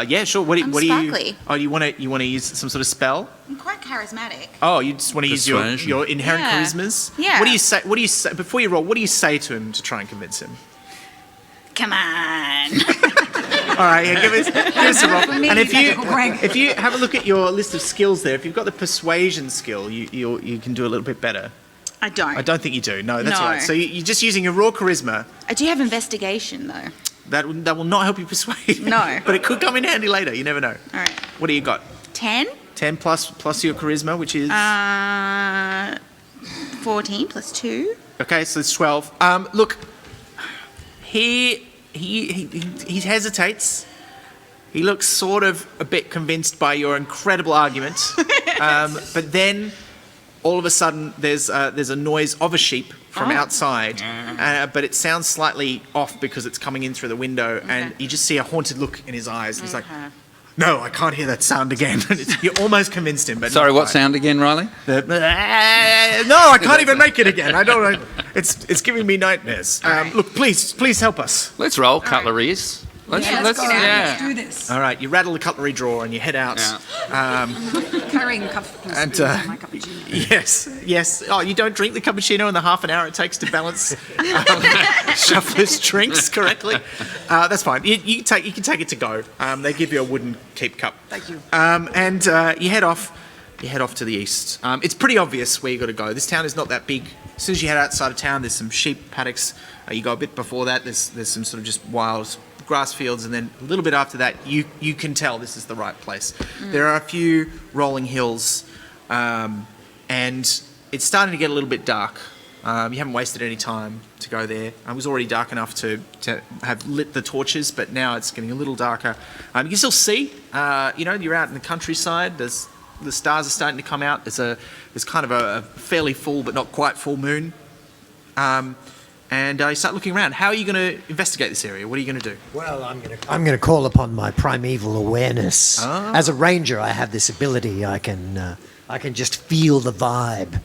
Yeah, sure. What do you? Sparkly. Oh, you want to use some sort of spell? I'm quite charismatic. Oh, you just want to use Persuasion. your inherent Yeah. charismas? Yeah. What do you say? What do you say before you roll? What do you say to him to try and convince him? Come on. All right, yeah, give us a roll. me, And Magical Greg. if you have a look at your list of skills there, if you've got the persuasion skill, you can do a little bit better. I don't. I don't think you do. No, that's No. all right. So you're just using your raw charisma. I do have investigation though. That will not help you persuade. No. But it could come in handy later. You never know. All right. What do you got? 10. 10 plus your charisma, which is 14 plus 2. okay. So it's 12. Look, he hesitates. He looks sort of a bit convinced by your incredible argument, but then all of a sudden there's a noise of a sheep from outside, but it sounds slightly off because it's coming in through the window, and you just see a haunted look in his eyes. He's like, "No, I can't hear that sound again." You almost convinced him, but Sorry, not what quite. sound again, Riley? No, I can't even make it again. I don't know. It's giving me nightmares. Look, please help us. Let's roll cutleries. Let's Let's go. yeah. Let's do this. All right, you rattle the cutlery drawer and you head out. Carrying cup And, my cappuccino. Yes. Oh, you don't drink the cappuccino in the half an hour it takes to balance Shuffler's drinks correctly. That's fine. You can take it to go. They give you a wooden keep cup. Thank you. And you head off. You head off to the east. It's pretty obvious where you got to go. This town is not that big. As soon as you head outside of town, there's some sheep paddocks. You go a bit before that. There's some sort of just wild grass fields, and then a little bit after that, you can tell this is the right place. There are a few rolling hills, and it's starting to get a little bit dark. You haven't wasted any time to go there. It was already dark enough to have lit the torches, but now it's getting a little darker. You can still see. You're out in the countryside. The stars are starting to come out. There's kind of a fairly full but not quite full moon. And you start looking around. How are you going to investigate this area? What are you going to do? Well, I'm going to call upon my primeval awareness. As a ranger, I have this ability. I can just feel the vibe.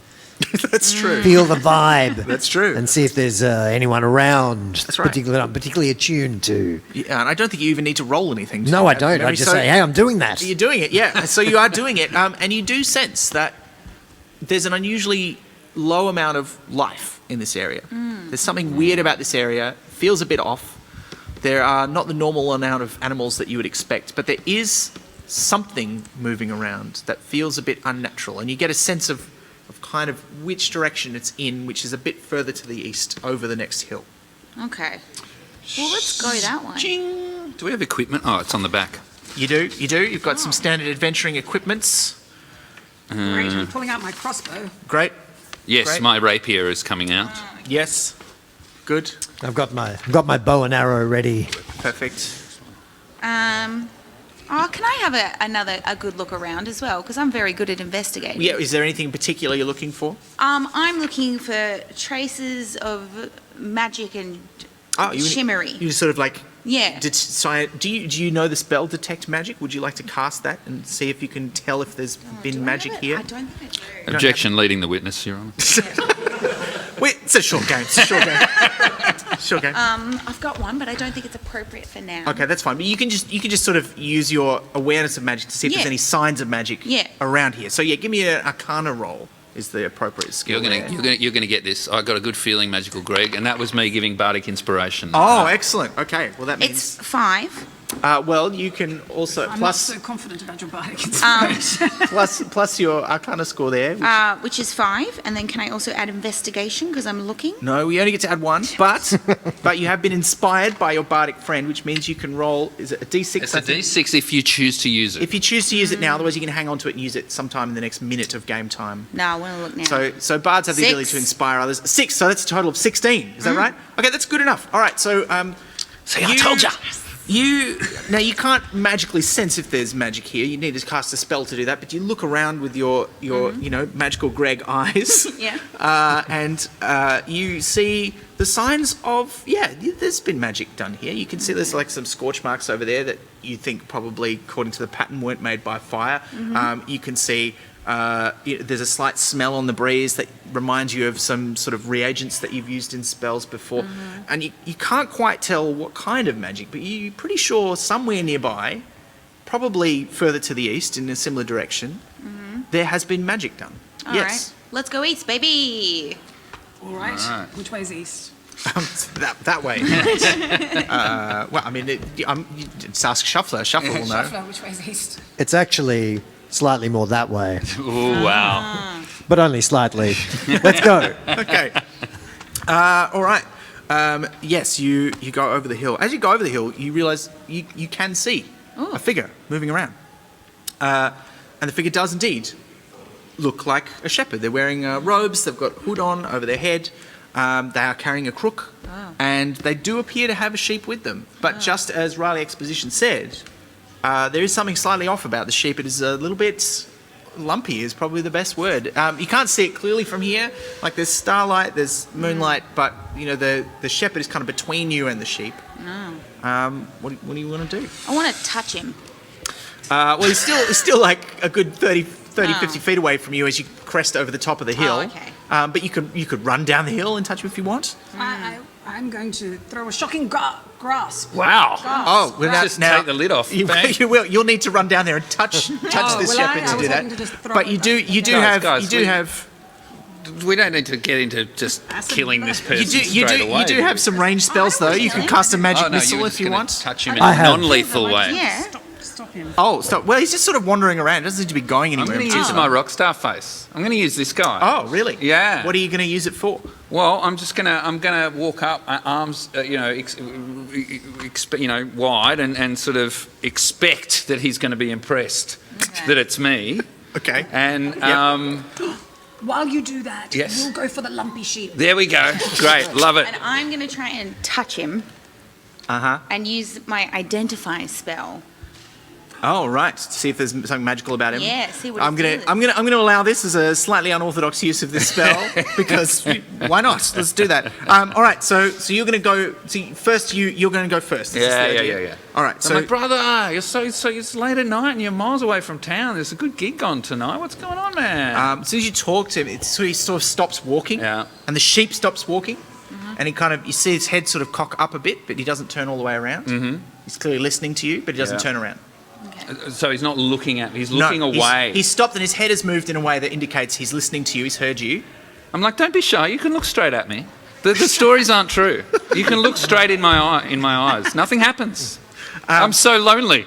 That's true. Feel the vibe. That's true. And see if there's anyone around. That's right. I'm particularly attuned to. Yeah, and I don't think you even need to roll anything. To No, do I that. don't. I just say, hey, I'm doing that. You're doing it, yeah. So you are doing it. And you do sense that there's an unusually low amount of life in this area. There's something weird about this area. Feels a bit off. There are not the normal amount of animals that you would expect, but there is something moving around that feels a bit unnatural. And you get a sense of kind of which direction it's in, which is a bit further to the east, over the next hill. Okay. Well, let's go that way. Ching! Do we have equipment? Oh, it's on the back. You do. You've got some standard adventuring equipments. Great. I'm pulling out my crossbow. Great. Yes, Great. my rapier is coming out. Yes. Good. I've got my bow and arrow ready. Perfect. Can I have a good look around as well? Because I'm very good at investigating. Yeah, is there anything in particular you're looking for? I'm looking for traces of magic and shimmery. You sort of like... Yeah. Do you know the spell Detect Magic? Would you like to cast that and see if you can tell if there's been magic here? I don't think I do. Objection, leading the witness, Your Honour. Wait, it's a short game. Short game. I've got one, but I don't think it's appropriate for now. Okay, that's fine. But you can just sort of use your awareness of magic to see if there's Yeah. any signs of magic around here. So yeah, give me an Arcana roll. Is the appropriate skill. You're gonna get this. I got a good feeling, Magical Greg, and that was me giving bardic inspiration. Oh, excellent. Okay, well that means It's 5. well you can also I'm not plus so confident about your bardic inspiration. plus your Arcana score there. Which is 5, and then can I also add investigation because I'm looking? No, we only get to add 1, but you have been inspired by your bardic friend, which means you can roll. Is it a D6? It's a D6 if you choose to use it. If you choose to use it now, otherwise you can hang on to it and use it sometime in the next minute of game time. No, I want to look now. So bards have the 6. ability to inspire others. 6, so that's a total of 16. Is that right? Okay, that's good enough. All right, so See, I told ya. You can't magically sense if there's magic here. You need to cast a spell to do that. But you look around with your magical Greg eyes, Yeah. and you see the signs of there's been magic done here. You can see there's like some scorch marks over there that you think probably, according to the pattern, weren't made by fire. You can see. There's a slight smell on the breeze that reminds you of some sort of reagents that you've used in spells before. And you can't quite tell what kind of magic, but you're pretty sure somewhere nearby, probably further to the east in a similar direction, there has been magic done. All yes. right. Let's go east, baby. All right. Which way is east? That way. Well, I mean, just ask Shuffler. Shuffler will know. Shuffler, which way is east? It's actually slightly more that way, Oh, wow. but only slightly. Let's go. Okay. All right. Yes, you go over the hill. As you go over the hill, you realise you can see a figure moving around. And the figure does indeed look like a shepherd. They're wearing robes, they've got hood on over their head, they are carrying a crook, and they do appear to have a sheep with them. But just as Riley Exposition said, there is something slightly off about the sheep. It is a little bit lumpy is probably the best word. You can't see it clearly from here. Like there's starlight, there's moonlight, but the shepherd is kind of between you and the sheep. What do you want to do? I want to touch him. Well, he's still like a good 30, 50 feet away from you as you crest over the top of the hill. Oh, okay. But you could run down the hill and touch him if you want. I'm going to throw a shocking grasp. Wow. Oh, well, Just take the lid off. Bang. You will. You'll need to run down there and touch this well, shepherd I to was do hoping that. to just throw But it you do Guys, have We don't need to get into just killing this person straight away. you do have some ranged spells though. You can cast a magic Oh, no, you missile were if just you gonna want. touch him in I a have. non-lethal way. Yeah. Stop him. Oh, stop. Well, he's just sort of wandering around. Doesn't need to be going I'm anywhere. going to use my rockstar face. I'm going to use this guy. Oh, really? Yeah. What are you going to use it for? Well, I'm gonna walk up, arms, wide, and sort of expect that he's going to be impressed that it's me. Okay. And While you do that, Yes. we'll go for the lumpy sheep. there we go. Great, love it. And I'm going to try and touch him and use my identify spell. Oh, right. To see if there's something magical about him. Yeah, see what I'm it gonna does. I'm gonna allow this as a slightly unorthodox use of this spell because why not? Let's do that. All right. So you're gonna go. See, first you're gonna go first. Is this the idea? Yeah. All right. So, my brother, you're so it's late at night and you're miles away from town. There's a good gig on tonight. What's going on, man? as soon as you talk to him, he sort of stops walking. Yeah. And the sheep stops walking, and you see his head sort of cock up a bit, but he doesn't turn all the way around. Mm-hmm. He's clearly listening to you, but he doesn't turn around. So he's not looking at me. He's looking away. He's stopped and his head has moved in a way that indicates he's listening to you. He's heard you. I'm like, don't be shy. You can look straight at me. The stories aren't true. You can look straight in my eyes. Nothing happens. I'm so lonely.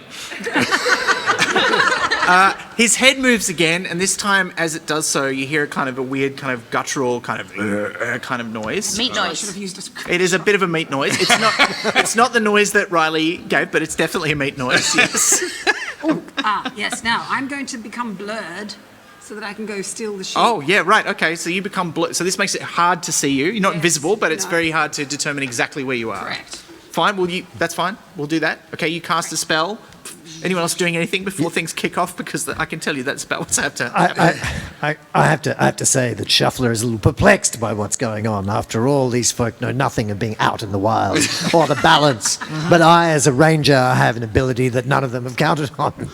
His head moves again, and this time, as it does so, you hear a weird kind of guttural kind of noise. Meat I should noise. have used a It is a bit of a meat noise. It's not the noise that Riley gave, but it's definitely a meat noise. Yes. yes. Now I'm going to become blurred so that I can go steal the sheep. Oh yeah, right. Okay, so you become so this makes it hard to see you. You're not Yes, invisible, but it's no. very hard to determine exactly where you are. Correct. Fine. That's fine. We'll do that. Okay, you cast a spell. Anyone else doing anything before things kick off? Because I can tell you that's about what's have to happen. I have to say that Shuffler is a little perplexed by what's going on. After all, these folk know nothing of being out in the wild or the balance. But I, as a ranger, have an ability that none of them have counted on.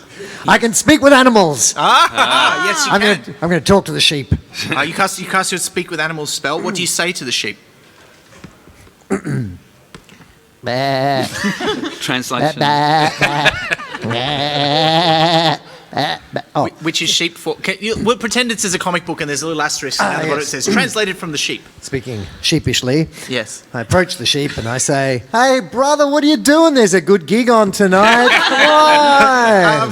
I can speak with animals. Yes, you can. I'm going to talk to the sheep. You cast your speak with animals spell. What do you say to the sheep? Bah, Translation. bah, bah, bah, bah, bah. Oh, Which is sheep for? We'll pretend it says a comic book and there's a little asterisk down the bottom. It yes. says translated from the sheep. speaking sheepishly, Yes. I approach the sheep and I say, "Hey, brother, what are you doing? There's a good gig on tonight. Come on."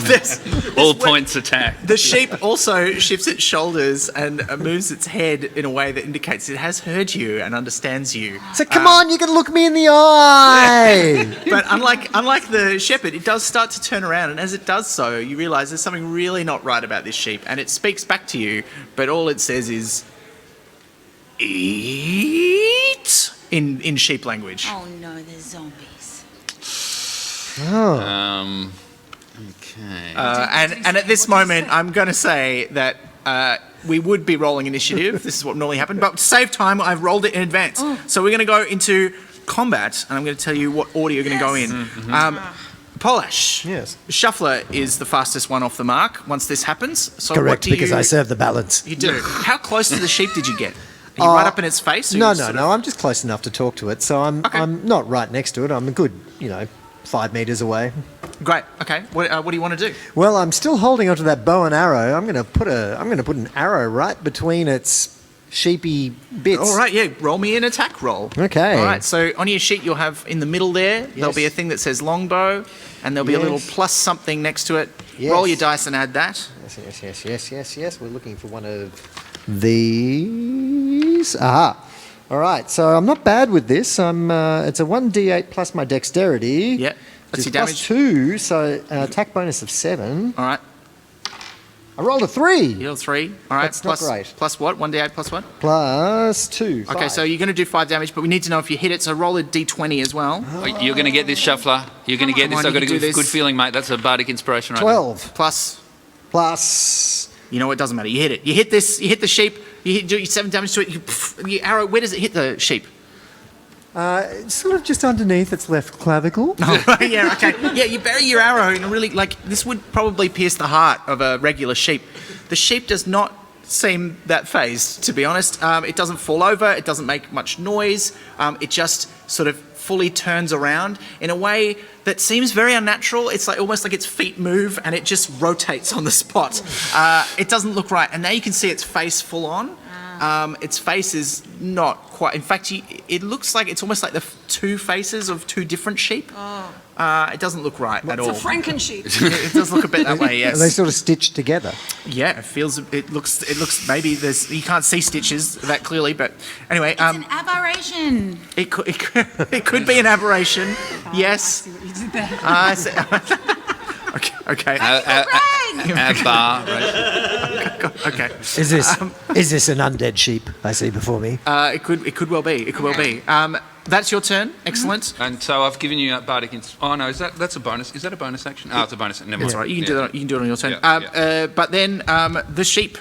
All points attack. The sheep also shifts its shoulders and moves its head in a way that indicates it has heard you and understands you. So come on, you can look me in the eye. But unlike the shepherd, it does start to turn around, and as it does so, you realise there's something really not right about this sheep, and it speaks back to you, but all it says is "eat" in sheep language. Oh no, there's zombies. Okay. And at this moment, I'm going to say that we would be rolling initiative. This is what normally happens. But to save time, I've rolled it in advance. So we're going to go into combat, and I'm going to tell you what order you're going to go in. Polash. Yes. Shuffler is the fastest one off the mark once this happens. So Correct, what do because you, I serve the balance. You do. How close to the sheep did you get? Are you right up in its face? Or No, you sort of- I'm just close enough to talk to it. So I'm not right next to it. I'm a good, 5 metres away. Great. Okay. What do you want to do? Well, I'm still holding onto that bow and arrow. I'm going to put an arrow right between its sheepy bits. All right. Yeah. Roll me an attack roll. Okay. All right. So on your sheet, you'll have in the middle there. There'll be a thing that says longbow, and there'll be a little plus something next to it. Yes. Roll your dice and add that. Yes. We're looking for one of these. Aha. All right. So I'm not bad with this. It's a 1d8 plus my dexterity. Yeah. That's Which your is damage. +2, so attack bonus of 7. All right. I rolled a 3. You roll 3. All right. That's not great. Plus what? 1d8 plus what? +2. Okay. 5. So you're going to do 5 damage, but we need to know if you hit it. So roll a d20 as well. You're going to get this, Shuffler. You're going to get Come this. on, I've got you a can do good this. feeling, mate. That's a bardic inspiration right 12 Plus. plus. You know, it doesn't matter. You hit it. You hit this. You hit the sheep. You do your 7 damage to it. Your arrow. Where does it hit the sheep? Sort of just underneath its left clavicle. Yeah. Okay. Yeah. You bury your arrow and really this would probably pierce the heart of a regular sheep. The sheep does not seem that phased, to be honest. It doesn't fall over. It doesn't make much noise. It just sort of fully turns around in a way that seems very unnatural. It's almost like its feet move and it just rotates on the spot. It doesn't look right. And now you can see its face full on. Its face is not quite. In fact, it looks like it's almost like the two faces of two different sheep. It doesn't look right at all. It's a Frankensheep. It does look a bit that way. Yes. Are they sort of stitched together? Yeah, it looks. Maybe you can't see stitches that clearly, but anyway, It's an aberration. it could be an aberration. Yes. See what you did there. Okay. Bar, right? Okay. Is this an undead sheep I see before me? It could well be. It could well be. That's your turn. Excellent. And so I've given you a bardic. Oh no, that's a bonus. Is that a bonus action? Oh, it's a bonus. Never mind. That's all right. You can do that. You can do it on your turn. Yeah, But then the sheep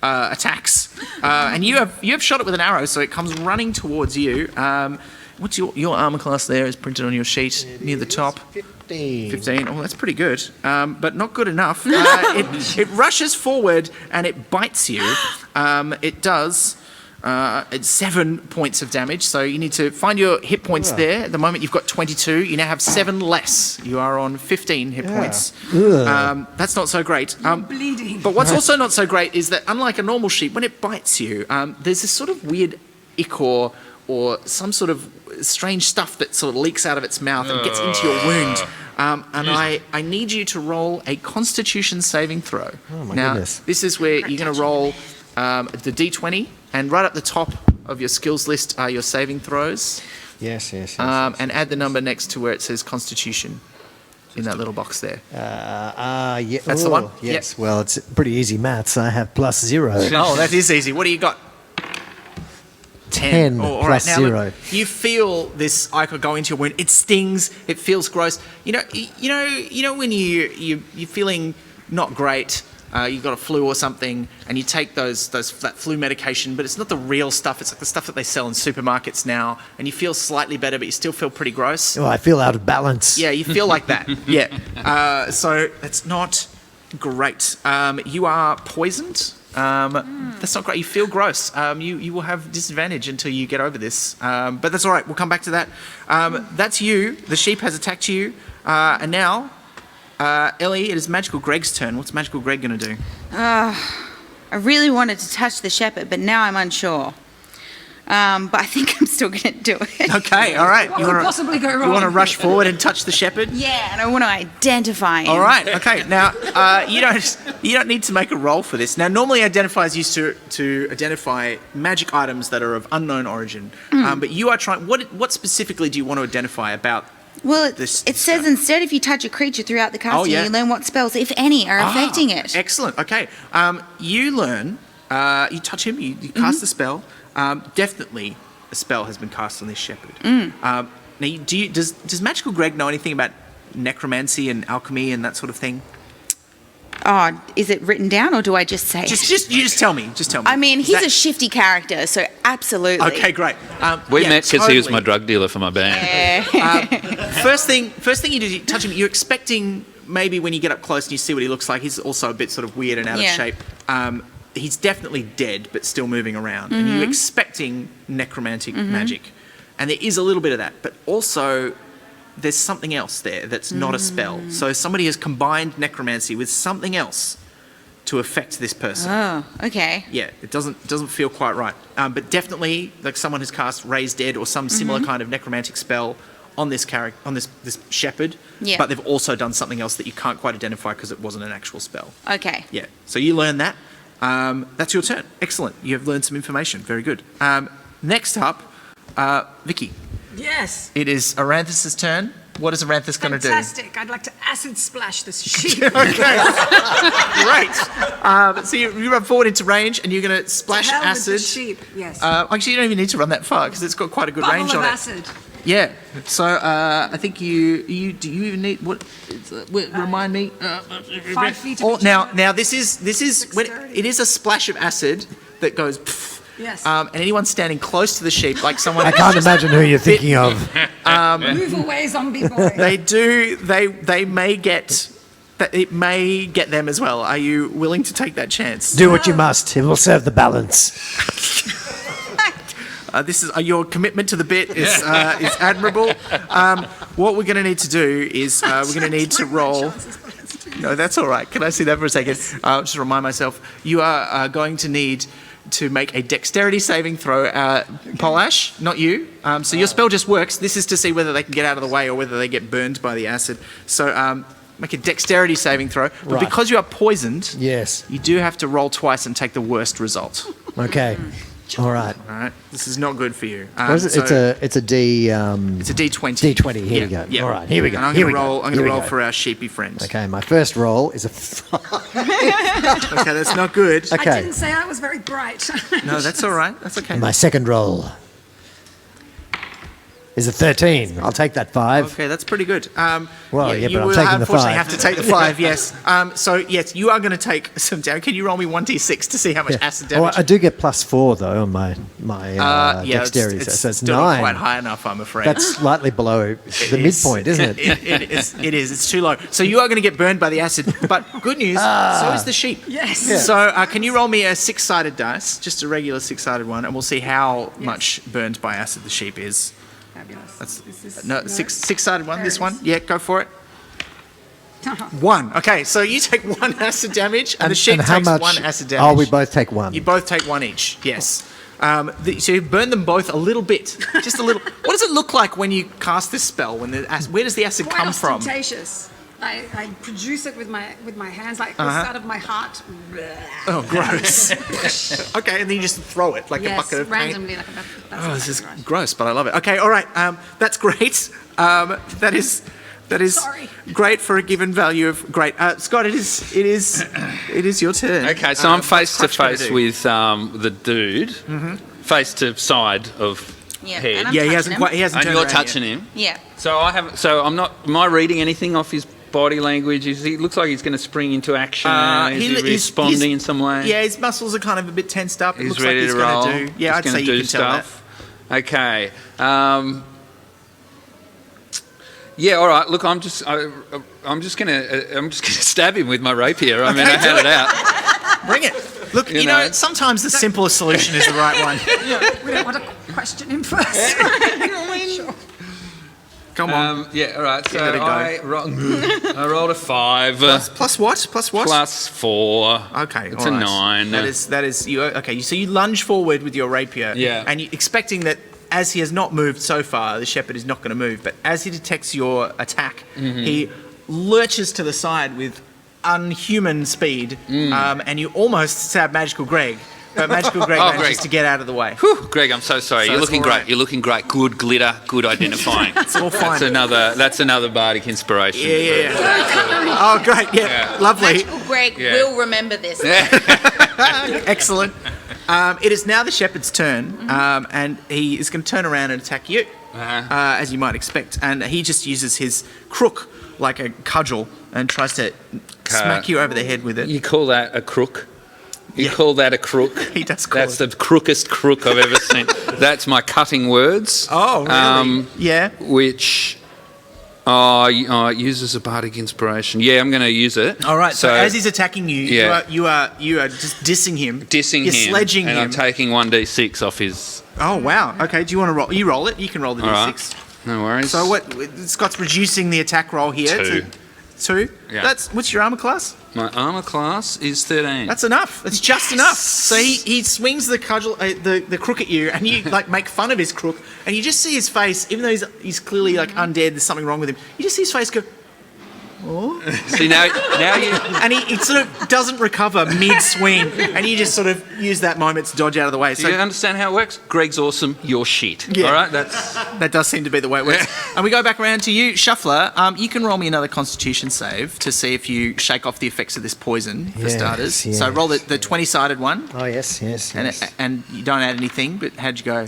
attacks, and you have shot it with an arrow, so it comes running towards you. What's your armor class? There is printed on your sheet near the top. 15. Oh, that's pretty good, but not good enough. It rushes forward and it bites you. It does. It's 7 points of damage, so you need to find your hit points there. At the moment, you've got 22. You now have 7 less. You are on 15 hit points. That's not so great. Bleeding. But what's also not so great is that, unlike a normal sheep, when it bites you, there's this sort of weird ichor or some sort of strange stuff that sort of leaks out of its mouth and gets into your wound. And I need you to roll a Constitution saving throw. Oh my now, goodness. this is where you're going to roll the D20, and right up the top of your skills list are your saving throws. Yes. And add the number next to where it says Constitution in that little box there. Yeah. That's the one? Yes. Well, it's pretty easy maths. I have +0. Oh, that is easy. What do you got? 10 Oh, all plus right. Now, 0. look, you feel this ichor go into your wound. It stings. It feels gross. You know when you're feeling not great. You've got a flu or something, and you take that flu medication, but it's not the real stuff. It's like the stuff that they sell in supermarkets now, and you feel slightly better, but you still feel pretty gross. Oh, I feel out of balance. Yeah, you feel like that. Yeah. So that's not great. You are poisoned. That's not great. You feel gross. You will have disadvantage until you get over this. But that's all right. We'll come back to that. That's you. The sheep has attacked you. And now, Ellie, it is Magical Greg's turn. What's Magical Greg going to do? I really wanted to touch the shepherd, but now I'm unsure. But I think I'm still going to do it. Okay, all right. What could possibly go wrong? You want to rush forward and touch the shepherd? Yeah, and I want to identify him. All right. Okay. Now, you don't need to make a roll for this. Now, normally identify is used to identify magic items that are of unknown origin. But you are trying. What specifically do you want to identify about? Well, it This says stuff. instead if you touch a creature throughout the castle, yeah. you learn what spells, if any, are affecting it. Excellent. Okay. You learn. You touch him. You cast the spell. Definitely, a spell has been cast on this shepherd. Now, does Magical Greg know anything about necromancy and alchemy and that sort of thing? Oh, is it written down or do I just say it? Just tell me. Just tell me. I mean, Is he's that- a shifty character, so absolutely. Okay, great. We yeah, met because he was totally. my drug dealer for my band. First thing you do, you touch him. You're expecting maybe when you get up close and you see what he looks like. He's also a bit sort of weird and out of Yeah. shape. He's definitely dead, but still moving around. And you're expecting necromantic magic, and there is a little bit of that, but also there's something else there that's not a spell. So somebody has combined necromancy with something else to affect this person. Oh, okay. Yeah, it doesn't feel quite right. But definitely, like someone has cast Raise Dead or some similar kind of necromantic spell on this character, on this shepherd. Yeah. But they've also done something else that you can't quite identify because it wasn't an actual spell. Okay. Yeah. So you learn that. That's your turn. Excellent. You have learned some information. Very good. Next up, Vicky. Yes. It is Aranthus's turn. What is Aranthus going to do? Fantastic. I'd like to acid splash this sheep. Okay. Great. So you run forward into range and you're going to splash Hell with acid. the sheep. Yes. Actually, you don't even need to run that far because it's got quite a good Bubble range of on it. acid. Yeah. So I think do you even need what? Remind me. 5 feet of Oh, each now other. this is when Dexterity. it is a splash of acid that goes. Pff, Yes. and anyone standing close to the sheep, like someone. I can't imagine who you're thinking of. Move away, zombie boy. They do. They may get. It may get them as well. Are you willing to take that chance? Do what you must. It will serve the balance. This is your commitment to the bit is admirable. What we're going to need to do is we're going to need to roll. No, that's all right. Can I see that for a second? Just remind myself. You are going to need to make a dexterity saving throw. Polash, not you. So your spell just works. This is to see whether they can get out of the way or whether they get burned by the acid. So make a dexterity saving throw. But Right. because you are poisoned, Yes. you do have to roll twice and take the worst result. Okay. All right. All right. This is not good for you. What is it? So It's a D. it's a D20. D20. Here we go. Yeah. All right. Here we go. And I'm Here going we to go. roll. I'm Here going to we roll go. for our sheepy friend. Okay. My first roll is a. Okay, that's not good. I Okay. didn't say I was very bright. No, that's all right. That's okay. My second roll is a 13. I'll take that 5. Okay, that's pretty good. Well, yeah, you but I'm will taking the unfortunately 5. have to take the 5. Yes. So yes, you are going to take some damage. Can you roll me 1d6 to see how much acid Oh, damage? I do get +4 though on my Yeah, dexterity, it's so it's still not 9. quite high enough, I'm afraid. That's slightly below the midpoint, isn't it? It is. It's too low. So you are going to get burned by the acid. But good news, so is the sheep. Yes. Yeah. So can you roll me a 6-sided dice, just a regular 6-sided one, and we'll see how much burned by acid the sheep is. Fabulous. That's Is this no yours? six-sided one. There This it one, is. yeah, go for it. 1. Okay, so you take 1 acid damage, and the sheep and how takes much? 1 acid damage. Oh, we both take 1. You both take 1 each. Yes. So you burn them both a little bit, just a little. What does it look like when you cast this spell? When the acid, where does the acid Quite come from? ostentatious. I produce it with my hands, like this out of my heart. Oh, gross. Okay, and then you just throw it like a Yes, bucket of paint. randomly, like a bucket. That's Oh, this is exactly right. gross, but I love it. Okay, all right, that's great. That is Sorry. great for a given value of great. Scott, it is your turn. Okay, so I'm face to what's Crutch face gonna do? with the dude, face to side of Yeah, head, and I'm Yeah, he touching hasn't him. quite. He hasn't. and turned you're around touching yet. him. Yeah. So I have. So I'm not. Am I reading anything off his body language? He looks like he's going to spring into action. Is he he's- responding in some way? Yeah, his muscles are kind of a bit tensed up. It He's looks ready like he's to roll. going to do. Yeah, He's I'd gonna say do you can tell that. stuff. Okay. Yeah. All right. Look, I'm just gonna stab him with my rapier. I mean, I had it out. Bring it. Look, You you know, know. sometimes the simplest solution is the right one. We don't want to question him first. Sure. Come on. Yeah. All right. So Give it a go. I rolled a 5. Plus what? Plus what? Plus 4. Okay, It's all a right. 9. That is you. Okay, so you lunge forward with your rapier. Yeah. And you expecting that as he has not moved so far, the shepherd is not going to move. But as he detects your attack, he lurches to the side with unhuman speed, and you almost stab Magical Greg. But Magical Greg manages Greg. to get out of the way. Whew, Greg, I'm so sorry. So You're it's looking all right. great. You're looking great. Good glitter. Good identifying. It's all fine. That's another bardic inspiration. Yeah. Oh, great. Yeah, lovely. Magical Greg Yeah. will remember this. Excellent. It is now the shepherd's turn, and he is going to turn around and attack you, as you might expect. And he just uses his crook like a cudgel and tries to smack you over the head with it. You call that a crook? You call that a crook? He does call That's the crookest crook I've ever seen. That's my cutting words. Oh, really? Yeah. Which... it uses a bardic inspiration. Yeah, I'm going to use it. All right. So as he's attacking you, you are just dissing him. You're sledging and him. I'm taking 1d6 off his... Oh wow. Okay. Do you want to roll? You roll it. You can roll the d6. Right. No worries. So what? Scott's reducing the attack roll here. 2. To 2. Yeah. What's your armor class? My armor class is 13. That's enough. It's just enough. So he swings the cudgel, the crook at you, and you like make fun of his crook, and you just see his face, even though he's clearly like undead. There's something wrong with him. You just see his face go. Oh. See now you and he sort of doesn't recover mid-swing, and you just sort of use that moment to dodge out of the way. Do you understand how it works? Greg's awesome, you're shit. Yeah. All right, that does seem to be the way it works. And we go back around to you, Shuffler. You can roll me another Constitution save to see if you shake off the effects of this poison for starters. Yes. So roll the 20-sided one. Oh, yes. And you don't add anything, but how'd you go?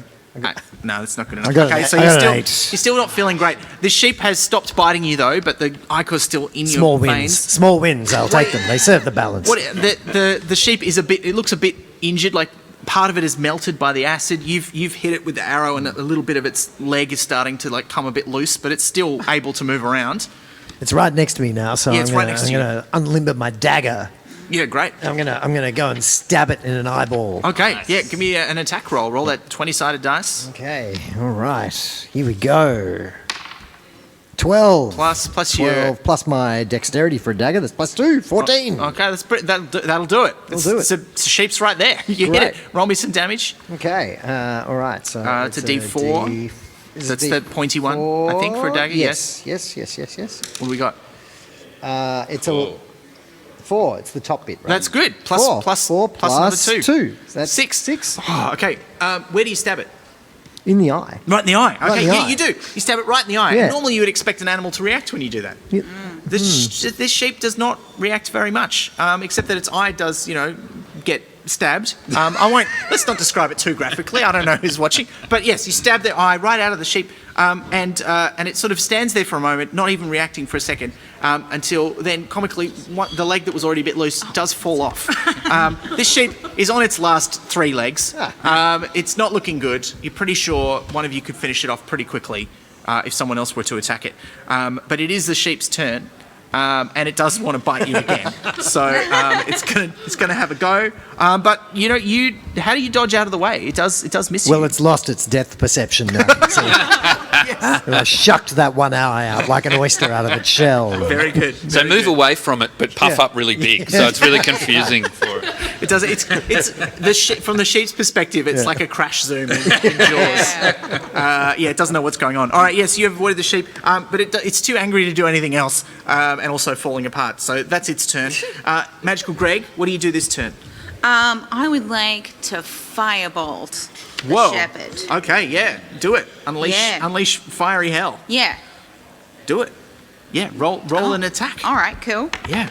No, that's not good enough. I got Okay, an so eight. you're I got still an 8. you're still not feeling great. The sheep has stopped biting you though, but the ichor's still in Small your wins. veins. Small wins. I'll take them. They serve the balance. What the sheep is a bit. It looks a bit injured. Like part of it is melted by the acid. You've hit it with the arrow, and a little bit of its leg is starting to like come a bit loose, but it's still able to move around. It's right next to me now, so Yeah, it's I'm right next to you. going to unlimber my dagger. Yeah, great. I'm gonna go and stab it in an eyeball. Okay, yeah, give me an attack roll. Roll that 20-sided dice. Okay, all right. Here we go. 12. Plus 12 your... plus my dexterity for a dagger. That's plus 2. 14. Okay, that'll do it. That'll do it. It's a sheep's right there. You hit it. Roll me some damage. Okay. All right. So It's a D4. That's the pointy one, I think, for a dagger. Yes. What do we got? It's a 4. It's the top bit, right? That's good. Four. Plus Four another plus 2. 2. So that's 6. 6. Oh, okay. Where do you stab it? In the eye. Right in the eye. Okay, Right in the eye. You do. You stab it right in the eye. Yeah. And normally you would expect an animal to react when you do that. Yeah. This sheep does not react very much, except that its eye does, get stabbed. Let's not describe it too graphically. I don't know who's watching. But yes, you stab the eye right out of the sheep, and it sort of stands there for a moment, not even reacting for a second, until then, comically, the leg that was already a bit loose does fall off. This sheep is on its last 3 legs. It's not looking good. You're pretty sure one of you could finish it off pretty quickly if someone else were to attack it. But it is the sheep's turn. And it does want to bite you again, so it's gonna have a go. But how do you dodge out of the way? It does miss you. Well, it's lost its depth perception now. So I shucked that one eye out like an oyster out of its shell. Very good. So move away from it, but puff up really big. So it's really confusing for it. It does. It's from the sheep's perspective. It's like a crash zoom in Jaws. It doesn't know what's going on. All right. Yes, you have avoided the sheep, but it's too angry to do anything else, and also falling apart. So that's its turn. Magical Greg, what do you do this turn? I would like to firebolt the Whoa. shepherd. Okay. Yeah. Do it. Unleash fiery hell. Yeah. Do it. Yeah. Roll an attack. All right, cool. Yeah.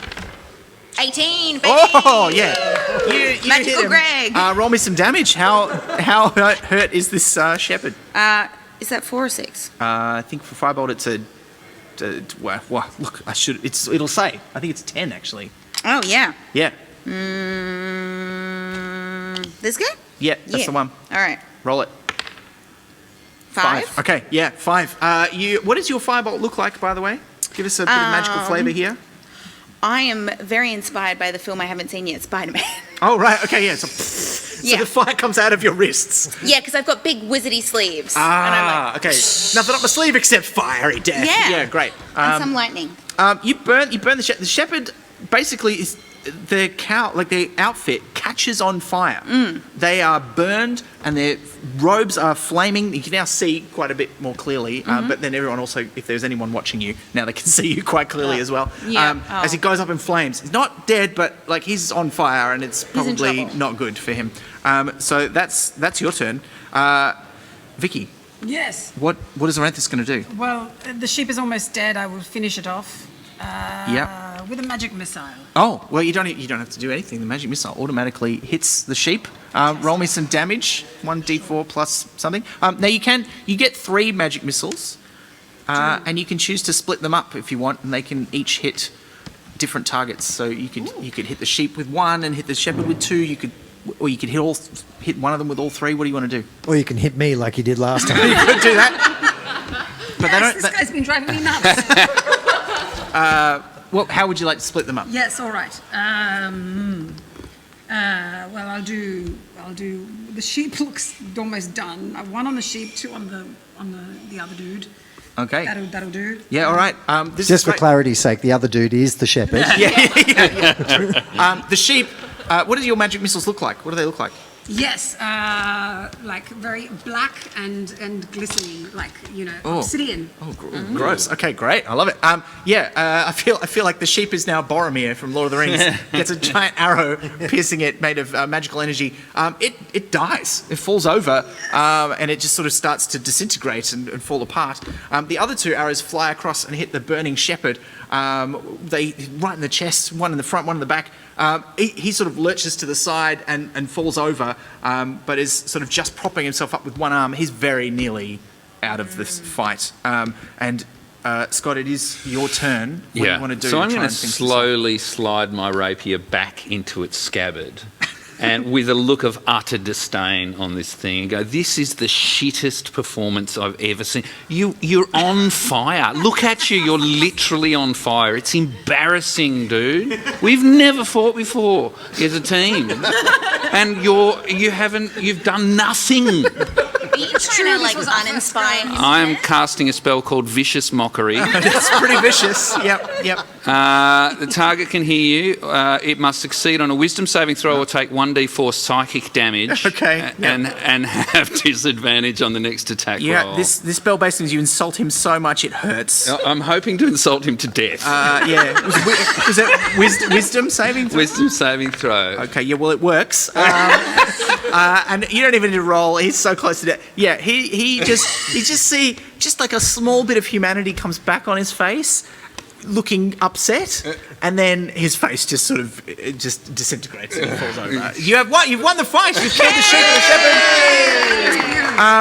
18, baby. Oh yeah. You Magical hit him. Greg. Roll me some damage. How hurt is this shepherd? Is that 4 or 6? I think for firebolt it's look, it'll say. I think it's 10 actually. Oh, yeah. Yeah. This guy? Yeah, that's the one. All right. Roll it. 5? Okay, yeah, 5. What does your firebolt look like, by the way? Give us a bit of magical flavour here. I am very inspired by the film I haven't seen yet, Spider-Man. Oh, right, okay, yeah. So the fire comes out of your wrists. Yeah, because I've got big wizardy sleeves. and I'm like, Okay. Nothing up my sleeve except fiery death. Yeah. Yeah, great. and some lightning. You burn the shepherd. The shepherd basically is the cow, like their outfit catches on fire. They are burned and their robes are flaming. You can now see quite a bit more clearly, but then everyone also, if there's anyone watching you, now they can see you quite clearly as well. Yeah. As it goes up in flames. He's not dead, but like he's on fire and it's probably trouble. not good for him. So that's your turn. Vicky, Yes. what is Oranthus going to do? Well, the sheep is almost dead. I will finish it off. With a magic missile. Oh, well, you don't have to do anything. The magic missile automatically hits the sheep. Roll me some damage, 1d4 plus something. Now you get 3 magic missiles. and you can choose to split them up if you want, and they can each hit different targets. So you could hit the sheep with one and hit the shepherd with two. You could hit one of them with all three. What do you want to do? Or you can hit me like you did last time. You could do that. But Yes, this guy's been driving me nuts. Well, how would you like to split them up? Yes, all right. Well, I'll do. The sheep looks almost done. One on the sheep, two on the other dude. Okay. That'll do. Yeah. All right. This Just is for great. clarity's sake, the other dude is the shepherd. The sheep. What do your magic missiles look like? What do they look like? Yes, like very black and glistening, like obsidian. Gross. Okay, great. I love it. I feel like the sheep is now Boromir from Lord of the Rings. Gets a giant arrow piercing it, made of magical energy. It dies. It falls over, and it just sort of starts to disintegrate and fall apart. The other two arrows fly across and hit the burning shepherd. They right in the chest, one in the front, one in the back. He sort of lurches to the side and falls over, but is sort of just propping himself up with one arm. He's very nearly out of this fight. Scott, it is your turn. What do you want to do? So I'm try going and to think slowly slide my rapier back into its scabbard. And with a look of utter disdain on this thing, and go, this is the shittest performance I've ever seen. You're on fire. Look at you. You're literally on fire. It's embarrassing, dude. We've never fought before as a team. And you've done nothing. Are you trying to like uninspire him? I'm casting a spell called Vicious Mockery. That's pretty vicious. Yep. The target can hear you. It must succeed on a wisdom saving throw or take 1d4 psychic damage. Okay. And have disadvantage on the next attack roll. This spell basically means you insult him so much it hurts. I'm hoping to insult him to death. Was it wisdom saving throw? Wisdom saving throw. Okay, yeah, well, it works. And you don't even need to roll. He's so close to death. Yeah, you just see just like a small bit of humanity comes back on his face, looking upset, and then his face just sort of just disintegrates and falls over. You've won the fight. You've killed the sheep and the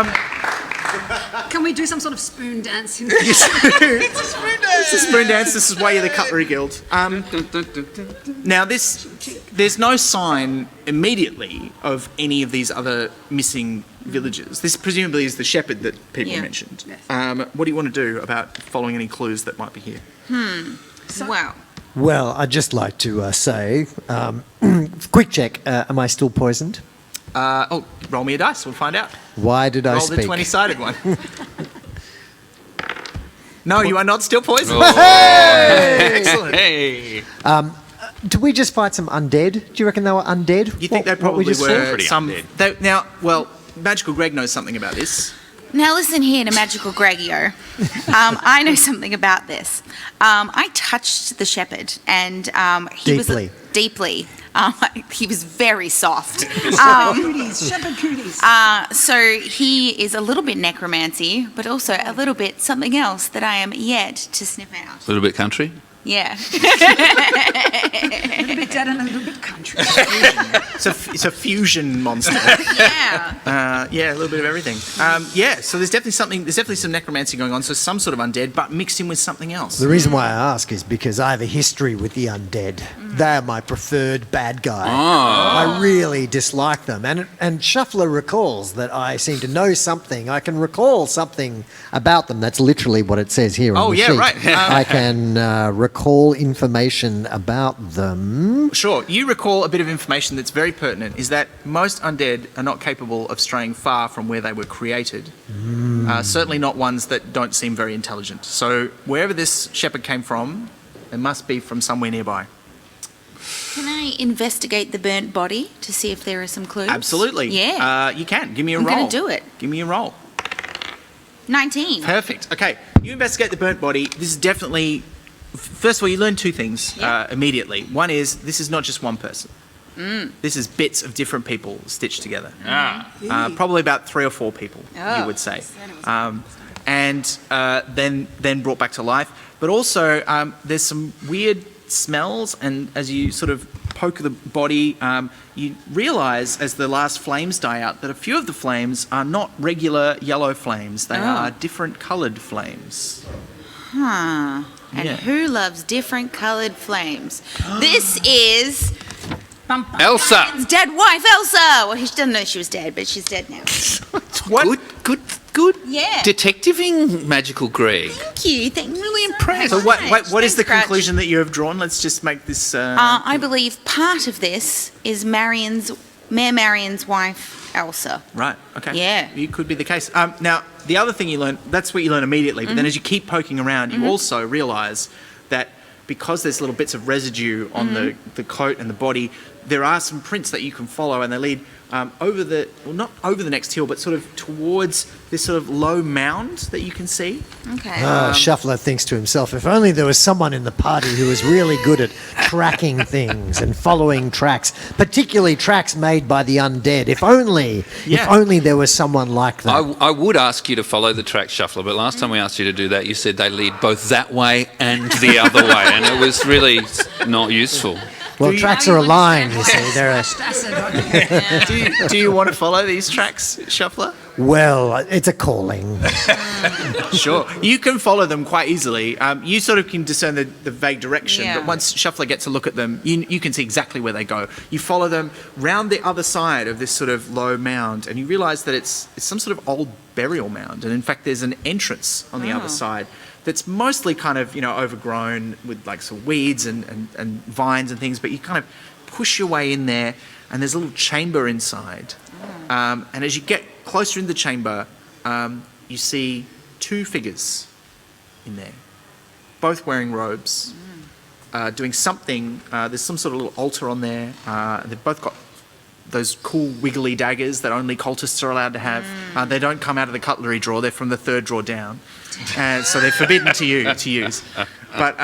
shepherd. Can we do some sort of spoon dance? It's a spoon dance. This is why you're the Cutlery Guild. Now, there's no sign immediately of any of these other missing villages. This presumably is the shepherd that people mentioned. Yes. What do you want to do about following any clues that might be here? Wow. Well, I'd just like to say, quick check, am I still poisoned? Roll me a dice. We'll find out. Why did I Roll speak? the 20-sided one. No, you are not still poisoned. Oh. Excellent. Hey. Did we just fight some undead? Do you reckon they were undead? You think they What we probably just were fought? Pretty some... undead. Magical Greg knows something about this. Now listen here to Magical Greggio. I know something about this. I touched the shepherd, and he Deeply. was deeply. He was very soft. Cooties, shepherd cooties. So he is a little bit necromancy, but also a little bit something else that I am yet to sniff out. A little bit country. Yeah. A little bit dead and a little bit country. It's a fusion monster. Yeah. Yeah, a little bit of everything. So there's definitely some necromancy going on. So some sort of undead, but mixed in with something else. The reason why I ask is because I have a history with the undead. They are my preferred bad guy. I really dislike them. And Shuffler recalls that I seem to know something. I can recall something about them. That's literally what it says here on the sheet. Right. I can recall information about them. Sure. You recall a bit of information that's very pertinent, is that most undead are not capable of straying far from where they were created. Certainly not ones that don't seem very intelligent. So wherever this shepherd came from, it must be from somewhere nearby. Can I investigate the burnt body to see if there are some clues? Absolutely. Yeah. You can. Give me a I'm roll. going to do it. Give me a roll. 19. Perfect. Okay. You investigate the burnt body. This is definitely... First of all, you learn two things immediately. One is, this is not just one person. This is bits of different people stitched together. Probably about 3 or 4 people, you would say. And then brought back to life. But also, there's some weird smells, and as you sort of poke the body, you realise as the last flames die out that a few of the flames are not regular yellow flames. They are different coloured flames. Huh. And Yeah. who loves different coloured flames? This is Elsa. his dead wife, Elsa. Well, he didn't know she was dead, but she's dead now. What? Good. Yeah. Detectiving, Magical Greg. Thank you. Thank you. Really impressed. So what is the conclusion that you have drawn? Let's just make this... I believe part of this is Mayor Marion's wife, Elsa. Right, okay. Yeah. You could be the case. Now, the other thing you learn, that's what you learn immediately, but then as you keep poking around, you also realise that because there's little bits of residue on the coat and the body, there are some prints that you can follow, and they lead over the, well, not over the next hill, but sort of towards this sort of low mound that you can see. Okay. Shuffler thinks to himself, if only there was someone in the party who was really good at tracking things and following tracks, particularly tracks made by the undead. If only there was someone like that. I would ask you to follow the track, Shuffler, but last time we asked you to do that, you said they lead both that way and the other way, and it was really not useful. Well, tracks are aligned, you see. Do you want to follow these tracks, Shuffler? Well, it's a calling. Sure. You can follow them quite easily. You sort of can discern the vague direction, Yeah. but once Shuffler gets a look at them, you can see exactly where they go. You follow them round the other side of this sort of low mound, and you realise that it's some sort of old burial mound. And in fact, there's an entrance on the other side that's mostly kind of, overgrown with like some weeds and vines and things, but you kind of push your way in there, and there's a little chamber inside. And as you get closer in the chamber, you see two figures in there, both wearing robes, doing something. There's some sort of little altar on there. They've both got those cool wiggly daggers that only cultists are allowed to have. They don't come out of the cutlery drawer. They're from the third drawer down. So they're forbidden to use. But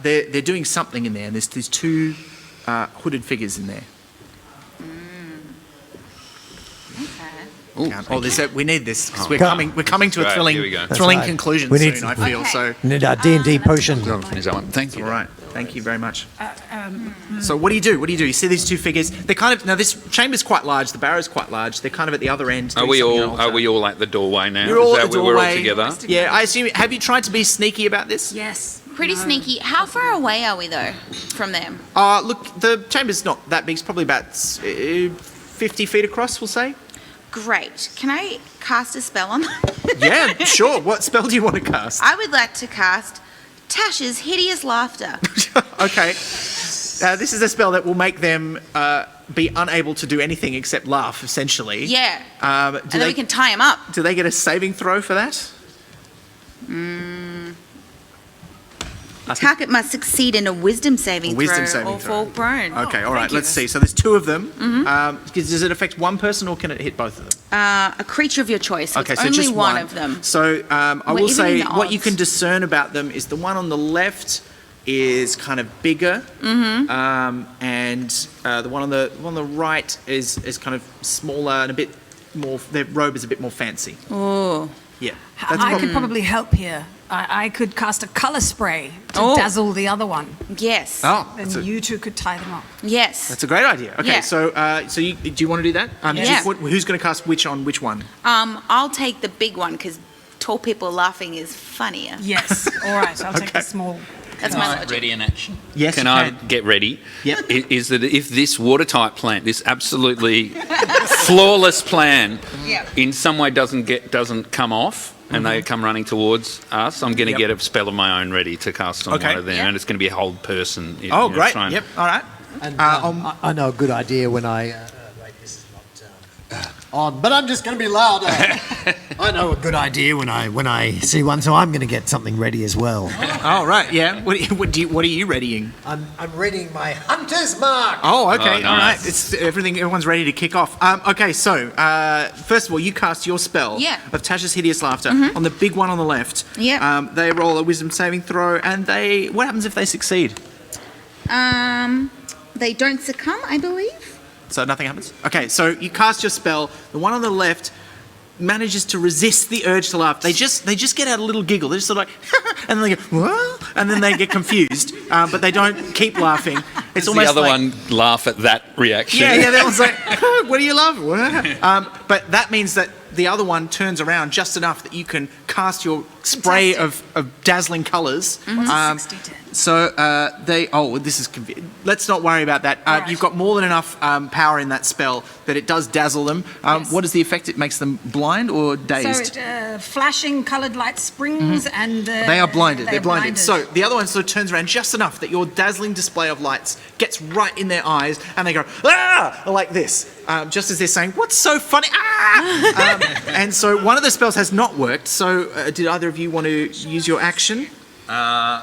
they're doing something in there, and there's these two hooded figures in there. We need this because we're coming to a Right, thrilling here we go. thrilling right. conclusion We need soon. some- I feel so. We need our D&D potion. Is that one? Thank you. All right, thank you very much. So what do you do? You see these two figures? They're kind of, now this chamber's quite large. The barrow's quite large. They're kind of at the other end. Are we all at the doorway now? You're all Is at that the where we're all doorway. together? Yeah, I assume. Have you tried to be sneaky about this? Yes. Pretty sneaky. How far away are we, though, from them? Look, the chamber's not that big. It's probably about 50 feet across, we'll say. Great. Can I cast a spell on them? Yeah, sure. What spell do you want to cast? I would like to cast Tash's Hideous Laughter. Okay. This is a spell that will make them be unable to do anything except laugh, essentially. Yeah. Do And then we can tie him up. Do they get a saving throw for that? Target must succeed in a wisdom saving Wisdom throw saving or throw. fall prone. Okay, all right, let's see. So there's two of them. Does it affect one person or can it hit both of them? A creature of your choice. So Okay, it's so only just one of them. So I We're will evening say the what you odds. can discern about them is the one on the left is kind of bigger, and the one on the right is kind of smaller and a bit more. Their robe is a bit more fancy. Oh. Yeah, I could probably help here. I could cast a colour spray to dazzle the other one. Yes. Oh, Then you two could tie them up. Yes. that's a great idea. Okay, Yeah. so do you want to do that? Yeah. Who's going to cast which on which one? I'll take the big one because tall people laughing is funnier. Yes. All right. I'll take the small. That's my logic. Ready in action. Yes, Can you I can. get ready? Yep. Is that if this watertight plant, this absolutely flawless plan, in some way doesn't come off, and they come running towards us, I'm going to get a spell of my own ready to cast on Okay. one of them, Yeah. and it's going to be a hold person. Oh, great. Yep. All right. And I know a good idea when I... wait, this is not on, but I'm just going to be louder. I know a good idea when I see one, so I'm going to get something ready as well. Oh, right. Yeah. What are you readying? I'm readying my hunter's mark. Oh, okay. Oh, nice. All right. It's everyone's ready to kick off. Okay, so first of all, you cast your spell of Tasha's Hideous Laughter on the big one on the left. Yeah. They roll a wisdom saving throw, and what happens if they succeed? They don't succumb, I believe. So nothing happens? Okay, so you cast your spell. The one on the left manages to resist the urge to laugh. They just get out a little giggle. They're just sort of like, and then they go, what? And then they get confused, but they don't keep laughing. It's the almost other like, one laugh at that reaction. Yeah, that one's like, oh, what do you love? But that means that the other one turns around just enough that you can cast your spray of dazzling colours. What's a 60-10? So this is let's not worry about that. Right. You've got more than enough power in that spell that it does dazzle them. Yes. What is the effect? It makes them blind or dazed? So flashing coloured light springs and... They are blinded. They're blinded. blinded. So the other one sort of turns around just enough that your dazzling display of lights gets right in their eyes, and they go ah, like this, just as they're saying, "What's so funny?" Ah! And so one of the spells has not worked. So did either of you want to use your action? So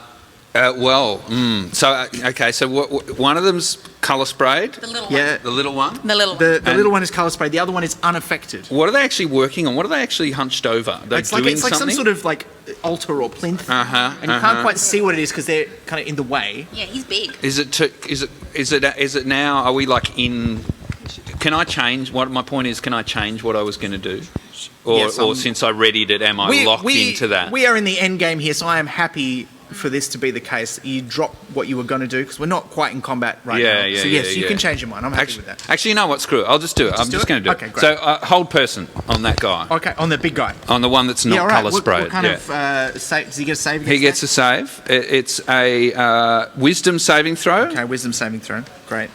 one of them's colour sprayed. The little Yeah. one. The little one. The little one. The little one is colour sprayed. The other one is unaffected. What are they actually working on? What are they actually hunched over? They're It's like doing some something? sort of like altar or plinth, and you can't quite see what it is because they're kind of in the way. Yeah, he's big. Is it now? Are we like in? Can I change? What my point is, can I change what I was going to do, or Yes, or since I readied it, am I locked into that? We are in the end game here, so I am happy for this to be the case. You drop what you were going to do because we're not quite in combat right now. Yeah, So yes, you yeah. can change your mind. I'm happy with that. Actually, you know what? Screw it. I'll just do it. I'm do just it? going to do Okay, it. great. So hold person on that guy. Okay, on the big guy. On the one that's not Yeah, all right. colour sprayed. What kind of save? Does he get a save? He gets a save. It's a wisdom saving throw. Okay, wisdom saving throw. Great.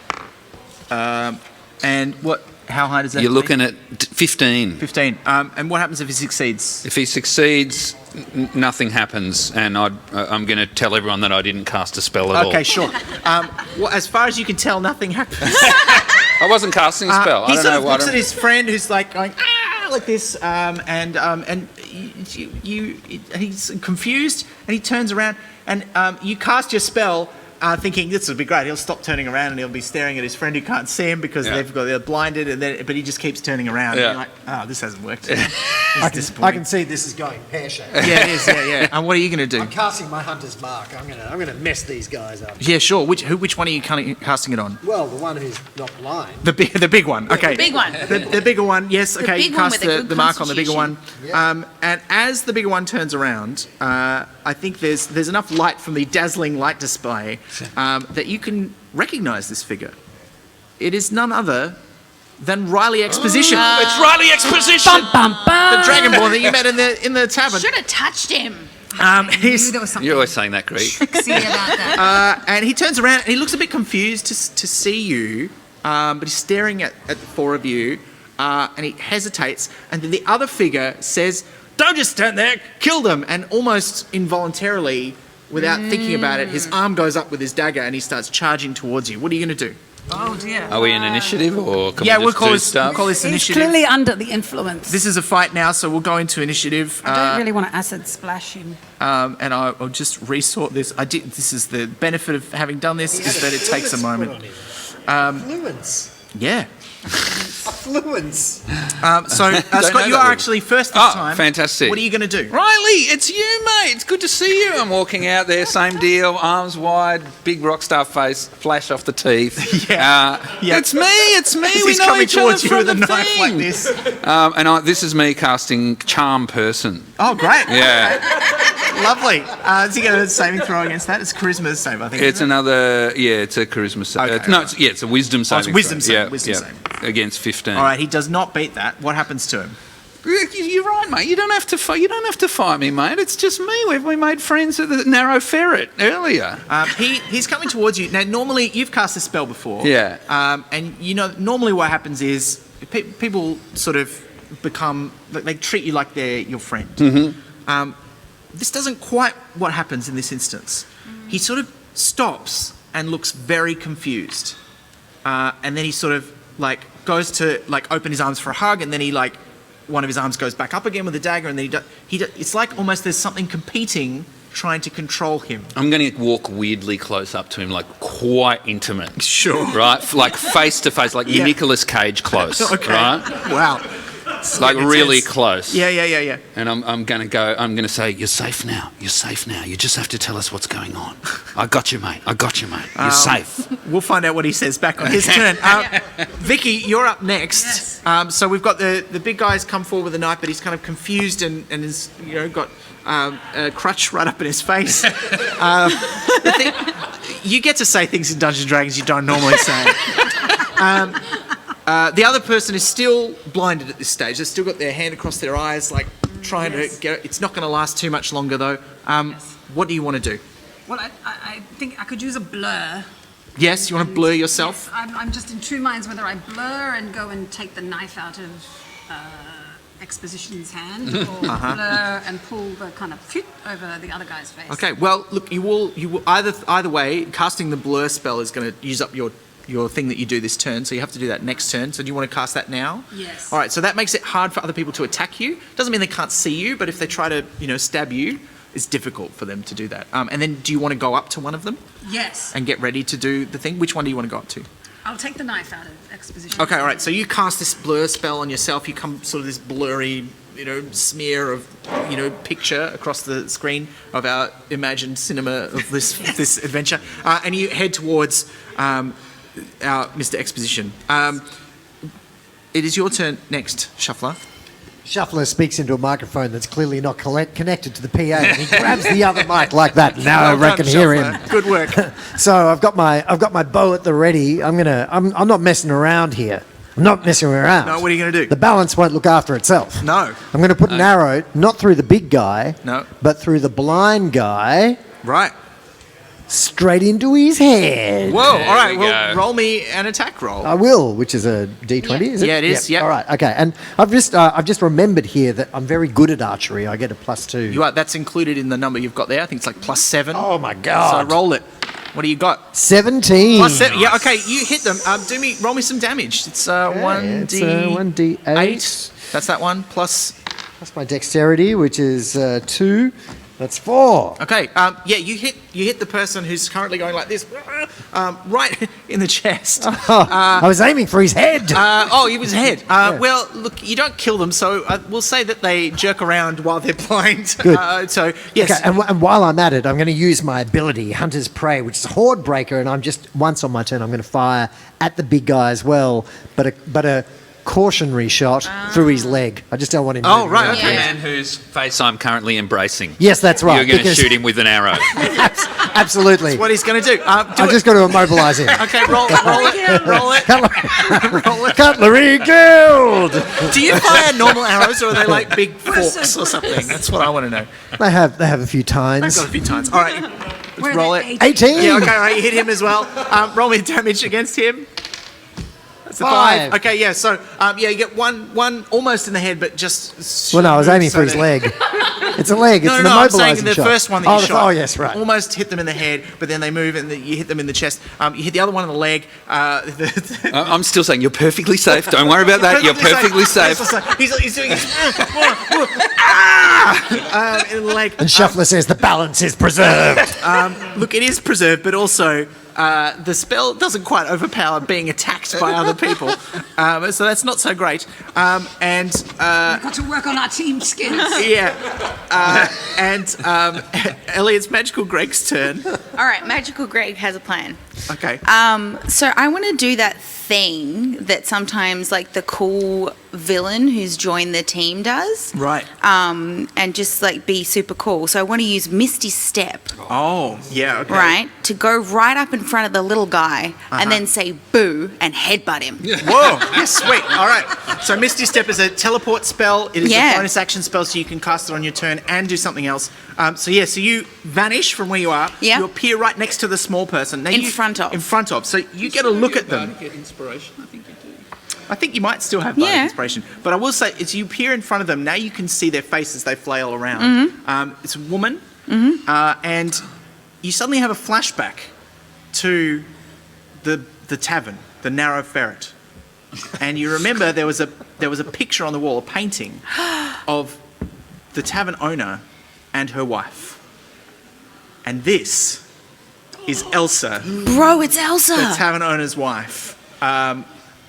And what? How high does that? You're be? looking at 15. 15. And what happens if he succeeds? If he succeeds, nothing happens, and I'm going to tell everyone that I didn't cast a spell at all. Okay, sure. Well, as far as you can tell, nothing happens. I wasn't casting a spell. He I don't sort know of what. looks at his friend who's like going like this, and he's confused, and he turns around, and you cast your spell. Thinking this would be great. He'll stop turning around and he'll be staring at his friend who can't see him because they're blinded. But he just keeps turning around. Yeah. And you're like, oh, this hasn't worked. I can see this is going pear-shaped. Yeah, it is. Yeah. And what are you going to do? I'm casting my hunter's mark. I'm gonna mess these guys up. Yeah, sure. Which one are you casting it on? Well, the one who's not blind. The big one. Okay. Big one. The bigger one. Yes. Okay. big You one cast with a good the mark on the bigger one. Yeah. And as the bigger one turns around, I think there's enough light from the dazzling light display that you can recognise this figure. It is none other than Riley Exposition. It's Riley Exposition. The Dragonborn that you met in the tavern. Should have touched him. He's, There was something You're always saying that, Greg. sexy about that. and he turns around and he looks a bit confused to see you, but he's staring at the four of you, and he hesitates. And then the other figure says, "Don't just stand there, kill them!" And almost involuntarily, without thinking about it, his arm goes up with his dagger and he starts charging towards you. What are you going to do? Oh dear. Are we in initiative or can Yeah, we we'll just call do this stuff? He's initiative. clearly under the influence. This is a fight now, so we'll go into initiative. I don't really want to acid splash him. And I'll just resort this. This is the benefit of having done this is that it takes a moment. Affluence. Yeah. Affluence. So know Scott, you that are word. actually first this Oh, time. fantastic. What are you going to do? Riley, it's you, mate. It's good to see you. I'm walking out there, same deal, arms wide, big rock star face, flash off the teeth. Yeah. It's me. We He's know coming each other towards you from with a the knife thing. like this. This is me casting Charm Person. Oh, great. Yeah, Lovely. Is he going to saving throw against that? It's charisma save, I think. it's isn't it? another. Yeah, it's a charisma save. Okay, it's a wisdom saving. wisdom throw. save, Yeah, wisdom yeah. save. Against 15. All right, he does not beat that. What happens to him? You're right, mate. You don't have to fight. You don't have to fight me, mate. It's just me. We made friends at the Narrow Ferret earlier. He's coming towards you. Now, normally, you've cast a spell before. Yeah. And, normally what happens is people sort of become, they treat you like they're your friend. Mm-hmm. This doesn't quite what happens in this instance. He sort of stops and looks very confused. And then he sort of, goes to, open his arms for a hug, and then he, one of his arms goes back up again with the dagger, and then it's like almost there's something competing trying to control him. I'm going to walk weirdly close up to him, quite intimate. Sure. Right? Face to face, Yeah. Nicolas Cage close. Okay. Right? Wow. Really intense. close. Yeah. And I'm going to say, you're safe now. You're safe now. You just have to tell us what's going on. I got you, mate. You're safe. We'll find out what he says back on his turn. Vicky, you're up next. Yes. So we've got the big guy's come forward with a knife, but he's kind of confused and has got a crutch right up in his face. You get to say things in Dungeons & Dragons you don't normally say. The other person is still blinded at this stage. They've still got their hand across their eyes, like trying to get it. It's not going to last too much longer, though. What do you want to do? Well, I think I could use a blur. Yes, you want to blur yourself? Yes, I'm just in two minds whether I blur and go and take the knife out of Exposition's hand, or blur and pull the kind of fit over the other guy's face. Okay, well, look, you will either way, casting the blur spell is going to use up your thing that you do this turn, so you have to do that next turn. So do you want to cast that now? Yes. All right, so that makes it hard for other people to attack you. Doesn't mean they can't see you, but if they try to, stab you, it's difficult for them to do that. And then do you want to go up to one of them? Yes. And get ready to do the thing? Which one do you want to go up to? I'll take the knife out of Exposition. Okay, all right, so you cast this blur spell on yourself. You come sort of this blurry, smear of, picture across the screen of our imagined cinema of this adventure. And you head towards our Mr. Exposition. It is your turn next, Shuffler. Shuffler speaks into a microphone that's clearly not connected to the PA, and he grabs the other mic like that. Now I reckon hear him. Good work. So I've got my bow at the ready. I'm not messing around here. I'm not messing around. No, what are you going to do? The balance won't look after itself. No. I'm going to put an arrow not through the big guy, but through the blind guy. Right. Straight into his head. Whoa! All right. we Well, go. roll me an attack roll. I will, which is a D20, is it? Yeah, it is, yeah. All right, okay. And I've just remembered here that I'm very good at archery. I get a +2. You are. That's included in the number you've got there. I think it's like +7. Oh my So god. roll it. What do you got? 17. +7. Yeah. Okay. You hit them. Roll me some damage. It's 1d. It's 1d8. That's that one plus. Plus my dexterity, which is 2. That's 4. Okay. Yeah. You hit the person who's currently going like this, right in the chest. I was aiming for his head. He was head. Well, look, you don't kill them, so we'll say that they jerk around while they're blind. Good. So yes. Okay, and while I'm at it, I'm going to use my ability, Hunter's Prey, which is Horde Breaker, and I'm just, once on my turn, I'm going to fire at the big guy as well, but a cautionary shot through his leg. I just don't want him Oh, moving right, around. The man whose face I'm currently embracing. Yes, that's right. You're going to because- shoot him with an arrow. Absolutely. What he's going to do? I've just got to immobilise him. Okay, roll it. Roll it. Cutlery Guild! Do you fire normal arrows, or are they like big forks or something? That's what I want to know. They have a few I've tines. got a few times. All right, let's roll it. 18! Yeah, okay, all right, you hit him as well. Roll me damage against him. That's a 5. Okay, yeah, so you get one almost in the head, but just. Well, no, I was aiming for his that- leg. It's a leg. It's No, an I'm saying immobilising the shot. first one that you shot. Oh, yes, right. Almost hit them in the head, but then they move and you hit them in the chest. You hit the other one in the leg. I'm still saying you're perfectly safe. Don't worry about that. You're perfectly safe. He's doing this. In the leg. And Shuffler says the balance is preserved. Look, it is preserved, but also the spell doesn't quite overpower being attacked by other people. So that's not so great. We've got to work on our team skills. Yeah. Elliot's Magical Greg's turn. All right, Magical Greg has a plan. Okay. So I want to do that thing that sometimes like the cool villain who's joined the team does. Right. And just like be super cool. So I want to use Misty Step, Oh, yeah, okay. right? To go right up in front of the little guy and then say boo and headbutt him. Whoa, yes, sweet. All right. So Misty Step is a teleport spell. It is a bonus action spell, so you can cast it on your turn and do something else. So you vanish from where you are. Yeah. You appear right next to the small person. Now In front of. In front of. So you get a look at them. Get inspiration, I think you do. I think you might still have bardic Yeah. inspiration. But I will say, as you appear in front of them, now you can see their faces. They flail around. It's a woman. And you suddenly have a flashback to the tavern, the Narrow Ferret. And you remember there was a picture on the wall, a painting of the tavern owner and her wife. And this is Elsa, Bro, it's Elsa. the tavern owner's wife.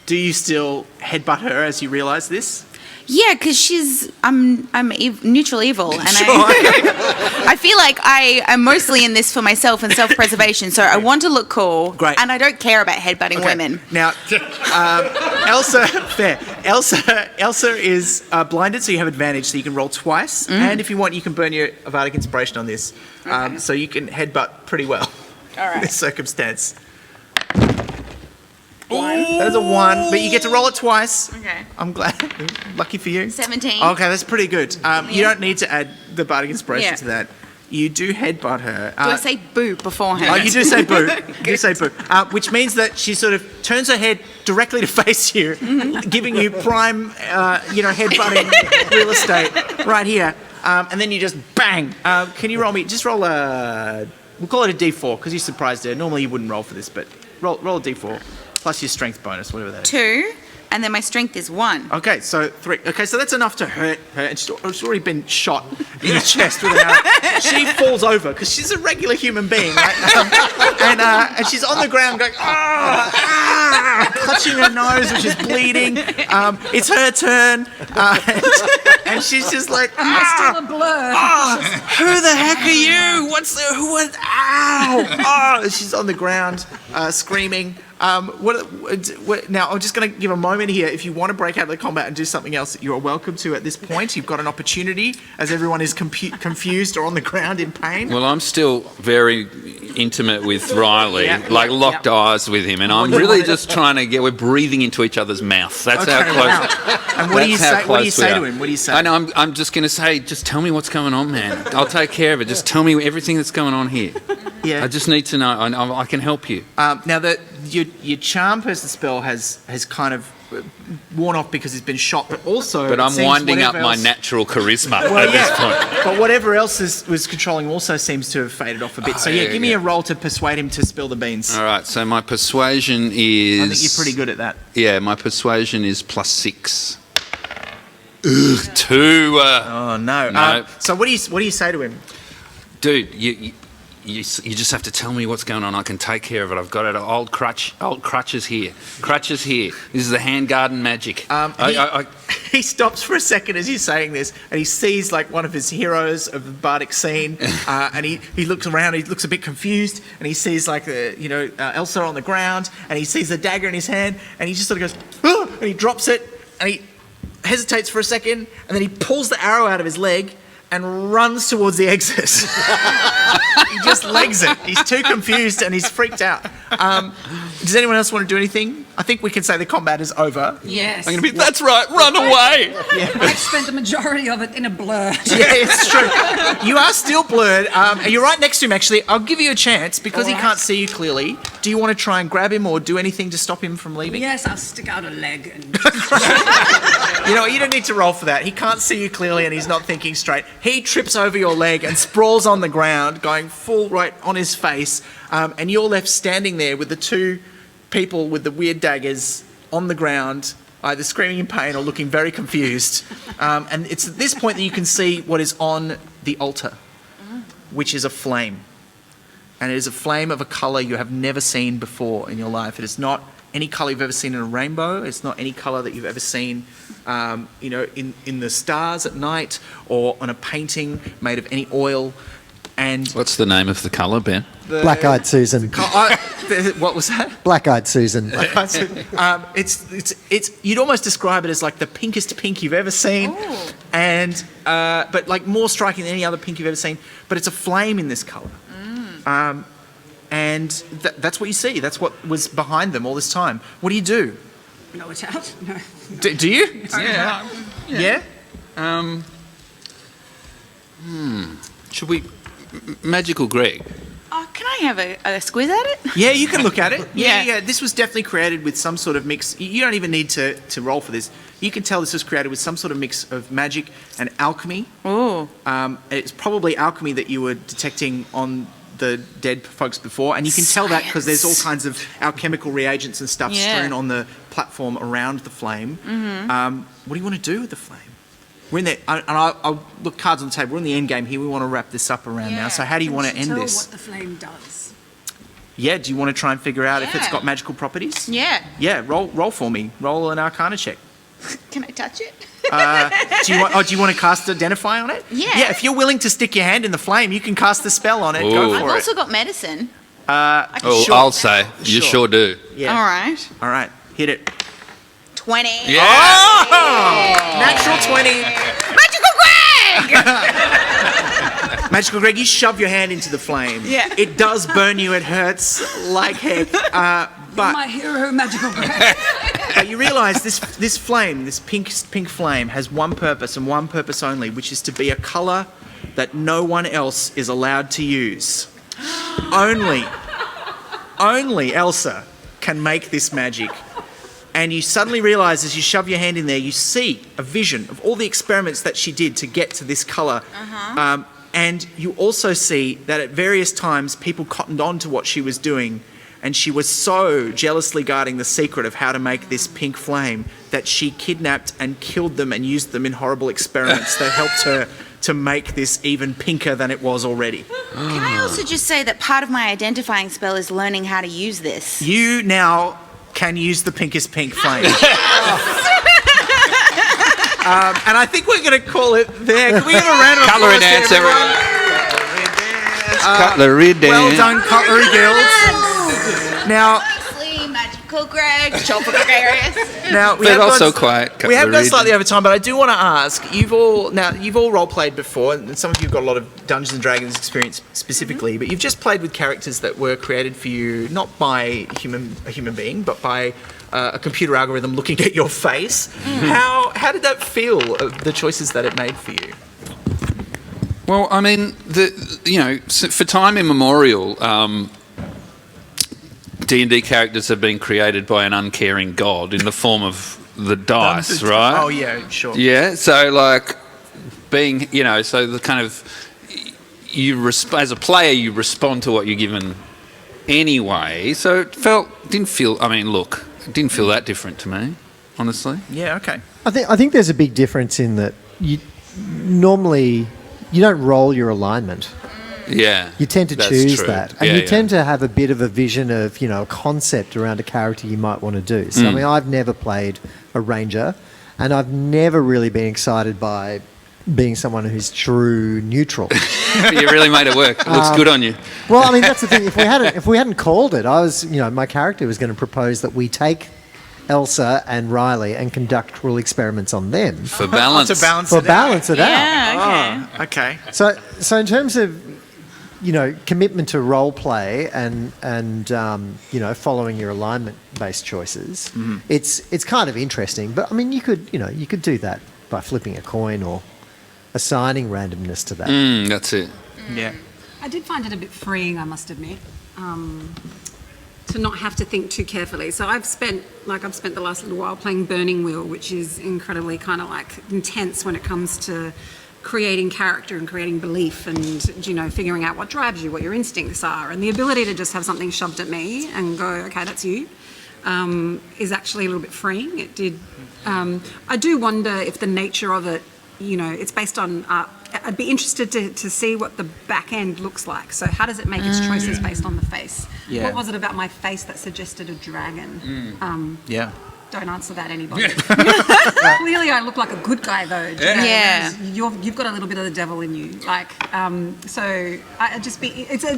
Do you still headbutt her as you realise this? Yeah, because I'm neutral evil, and I feel like I am mostly in this for myself and self-preservation. So I want to look cool, Great. and I don't care about headbutting women. Now, Elsa, fair. Elsa is blinded, so you have advantage, so you can roll twice. And if you want, you can burn your Bardic Inspiration on this. So you can headbutt pretty well in this circumstance. That is a 1, but you get to roll it twice. Okay. I'm glad. Lucky for you. 17. Okay, that's pretty good. You don't need to add the Bardic Inspiration Yeah. to that. You do headbutt her. Do I say boo beforehand? Oh, you do say boo. You do say boo. Which means that she sort of turns her head directly to face you, giving you prime, headbutting real estate right here. And then you just bang. Can you roll me? Just roll we'll call it a D4 because you surprised her. Normally you wouldn't roll for this, but roll a D4 plus your strength bonus, whatever that is. 2, and then my strength is 1. Okay, so 3. Okay, so that's enough to hurt her, and she's already been shot in the chest with an arrow. She falls over because she's a regular human being, right? And she's on the ground going, clutching her nose, which is bleeding. It's her turn, and she's just like, Still a blur. who the heck are you? Ow! She's on the ground, screaming. Now, I'm just going to give a moment here. If you want to break out of the combat and do something else, you're welcome to at this point. You've got an opportunity as everyone is confused or on the ground in pain. Well, I'm still very intimate with Riley, locked eyes with him, and I'm really just trying to we're breathing into each other's mouths. That's how close. And what do you say? What do you say to him? What do you say? I know. I'm just going to say, just tell me what's going on, man. I'll take care of it. Just tell me everything that's going on here. Yeah. I just need to know. I can help you. Now your charm person spell has kind of worn off because he's been shot, but also. But I'm winding up my else, natural charisma at this point. But whatever else was controlling also seems to have faded off a bit. So give me a roll to persuade him to spill the beans. All right. So my persuasion is. I think you're pretty good at that. Yeah, my persuasion is +6. Ugh, 2. Oh no. No. So what do you say to him? Dude, you just have to tell me what's going on. I can take care of it. I've got it. Old crutches here. Crutches here. This is the hand garden magic. He stops for a second as he's saying this, and he sees like one of his heroes of the bardic scene, and he looks around. He looks a bit confused, and he sees like Elsa on the ground, and he sees the dagger in his hand, and he just sort of goes, "Ah!" and he drops it, and he hesitates for a second, and then he pulls the arrow out of his leg and runs towards the exit. He just legs it. He's too confused and he's freaked out. Does anyone else want to do anything? I think we can say the combat is over. Yes. I'm going to be, that's right, run away. I've spent the majority of it in a blur. Yeah, it's true. You are still blurred. And you're right next to him, actually. I'll give you a chance because he can't see you clearly. Do you want to try and grab him or do anything to stop him from leaving? Yes, I'll stick out a leg and You know what? You don't need to roll for that. He can't see you clearly and he's not thinking straight. He trips over your leg and sprawls on the ground, going full right on his face. And you're left standing there with the two people with the weird daggers on the ground, either screaming in pain or looking very confused. And it's at this point that you can see what is on the altar, which is a flame. And it is a flame of a colour you have never seen before in your life. It is not any colour you've ever seen in a rainbow. It's not any colour that you've ever seen, in the stars at night or on a painting made of any oil. And What's the name of the colour, Ben? Black-eyed Susan. what was that? Black-eyed Susan. It's you'd almost describe it as like the pinkest pink you've ever seen, and but like more striking than any other pink you've ever seen. But it's a flame in this colour, and that's what you see. That's what was behind them all this time. What do you do? blow it out. No. Do you? Yeah. Should we... Magical Greg. Oh, can I have a squiz at it? Yeah, you can look at it. Yeah. Yeah. This was definitely created with some sort of mix. You don't even need to roll for this. You can tell this was created with some sort of mix of magic and alchemy. Oh. It's probably alchemy that you were detecting on the dead folks before, and you can tell that because there's all kinds of alchemical reagents and stuff strewn on the platform around the flame. Mm-hmm. What do you want to do with the flame? We're in there, and I'll look cards on the table. We're in the end game here. We want to wrap this up around now. So how do you want to end Tell this? what the flame does. Yeah, do you want to try and figure out if it's got magical properties? Yeah. Yeah, roll for me. Roll an Arcana check. Can I touch it? Do you want to cast Identify on it? Yeah. Yeah, if you're willing to stick your hand in the flame, you can cast the spell on it. Ooh. Go I've for it. also got medicine. Oh, Sure. I'll say. You Sure. sure do. Yeah. All right. All right. Hit it. 20. Yeah. Natural 20. Magical Greg! Magical Greg, you shove your hand into the flame. Yeah. It does burn you. It hurts like heck. My But hero, magical Greg. you realise this flame, this pink flame, has one purpose and one purpose only, which is to be a colour that no one else is allowed to use. Only Elsa can make this magic. And you suddenly realise as you shove your hand in there, you see a vision of all the experiments that she did to get to this colour. And you also see that at various times people cottoned on to what she was doing, and she was so jealously guarding the secret of how to make this pink flame that she kidnapped and killed them and used them in horrible experiments that helped her to make this even pinker than it was already. Can I also just say that part of my identifying spell is learning how to use this? You now can use the pinkest pink flame. And I think we're going to call it there. Can we have a round of Cutlery applause to dance, everyone? Cutlery dance. Well done, Cutlery Guilds. Now, Nicely, Magical Greg, Chopper Gregarious. now we But have also gone, quite we have gone cutlery. slightly over time, but I do want to ask, you've all role played before, and some of you have got a lot of Dungeons and Dragons experience specifically, but you've just played with characters that were created for you not by a human being, but by a computer algorithm looking at your face. How did that feel? The choices that it made for you? Well, I mean, for time immemorial, D&D characters have been created by an uncaring god in the form of the dice, right? Oh yeah, sure. Yeah, so like being, so the kind of as a player you respond to what you're given anyway. So it didn't feel that different to me, honestly. Yeah, okay. I think there's a big difference in that you don't roll your alignment. Yeah, You tend to that's choose true. that. And Yeah, you yeah. tend to have a bit of a vision of, a concept around a character you might want to do. So, I mean, I've never played a ranger, and I've never really been excited by being someone who's true neutral. You really made it work. It looks good on you. Well, I mean, that's the thing. If we hadn't called it, I was, my character was going to propose that we take Elsa and Riley and conduct cruel experiments on them For balance. To balance for it out. balance it out. Yeah, okay. Okay. So in terms of commitment to role play and following your alignment based choices, it's kind of interesting. But I mean, you could do that by flipping a coin or assigning randomness to that. That's it. Yeah. I did find it a bit freeing, I must admit, to not have to think too carefully. So I've spent the last little while playing Burning Wheel, which is incredibly kind of like intense when it comes to creating character and creating belief and, figuring out what drives you, what your instincts are. And the ability to just have something shoved at me and go, okay, that's you, is actually a little bit freeing. It did. I do wonder if the nature of it, it's based on, I'd be interested to see what the back end looks like. So how does it make its choices based on the face? Yeah. What was it about my face that suggested a dragon? Yeah. Don't answer that, anybody. Clearly, I look like a good guy, though. Yeah. You've got a little bit of the devil in you. It's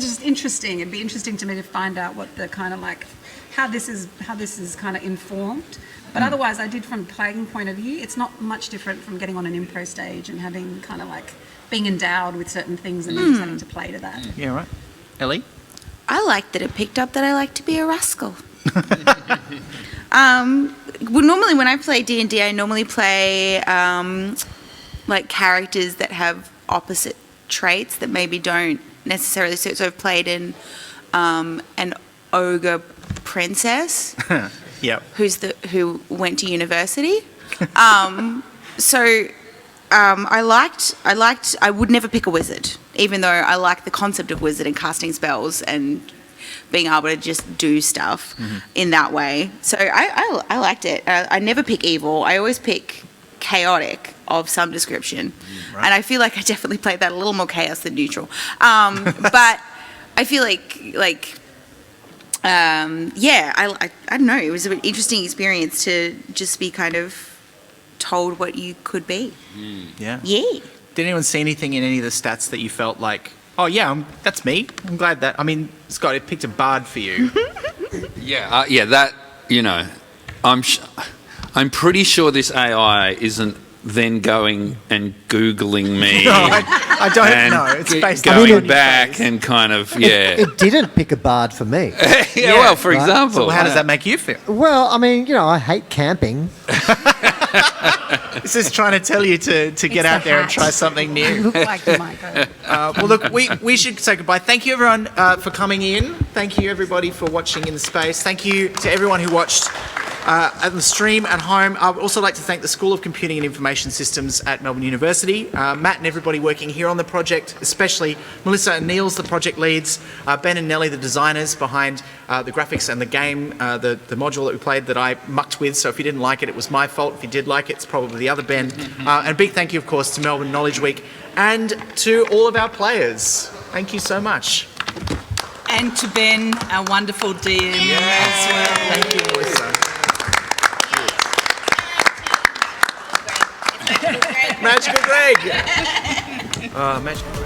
just interesting. It'd be interesting to me to find out what the kind of like how this is kind of informed. But otherwise, I did from a playing point of view. It's not much different from getting on an improv stage and having kind of like being endowed with certain things and then just having to play to that. Yeah, right. Ellie? I like that it picked up that I like to be a rascal. Well, normally when I play D&D, I normally play like characters that have opposite traits that maybe don't necessarily suit. So I've played in an ogre princess Yep. who went to university. I would never pick a wizard, even though I like the concept of wizard and casting spells and being able to just do stuff in that way. So I liked it. I never pick evil. I always pick chaotic of some description. Right. And I feel like I definitely played that a little more chaos than neutral. But I feel like I don't know, it was an interesting experience to just be kind of told what you could be. Yeah. Yeah. Did anyone see anything in any of the stats that you felt like, oh yeah, that's me. I'm glad that. I mean, Scott, it picked a bard for you. Yeah, that, I'm pretty sure this AI isn't then going and Googling me. No, I don't and know. It's based on going your back face. and kind of, It didn't pick a bard for me. well, for right. example. So how does that make you feel? Well, I mean, I hate camping. This is trying to tell you to get out there and try something new. Like the micro. Well, look, we should say goodbye. Thank you, everyone, for coming in. Thank you, everybody, for watching in the space. Thank you to everyone who watched at the stream at home. I would also like to thank the School of Computing and Information Systems at Melbourne University, Matt and everybody working here on the project, especially Melissa and Niels, the project leads, Ben and Nellie, the designers behind the graphics and the game, the module that we played that I mucked with. So if you didn't like it, it was my fault. If you did like it, it's probably the other Ben. And a big thank you, of course, to Melbourne Knowledge Week and to all of our players. Thank you so much. And to Ben, our wonderful DM as well. Thank you, Melissa. Magical Greg. Magical.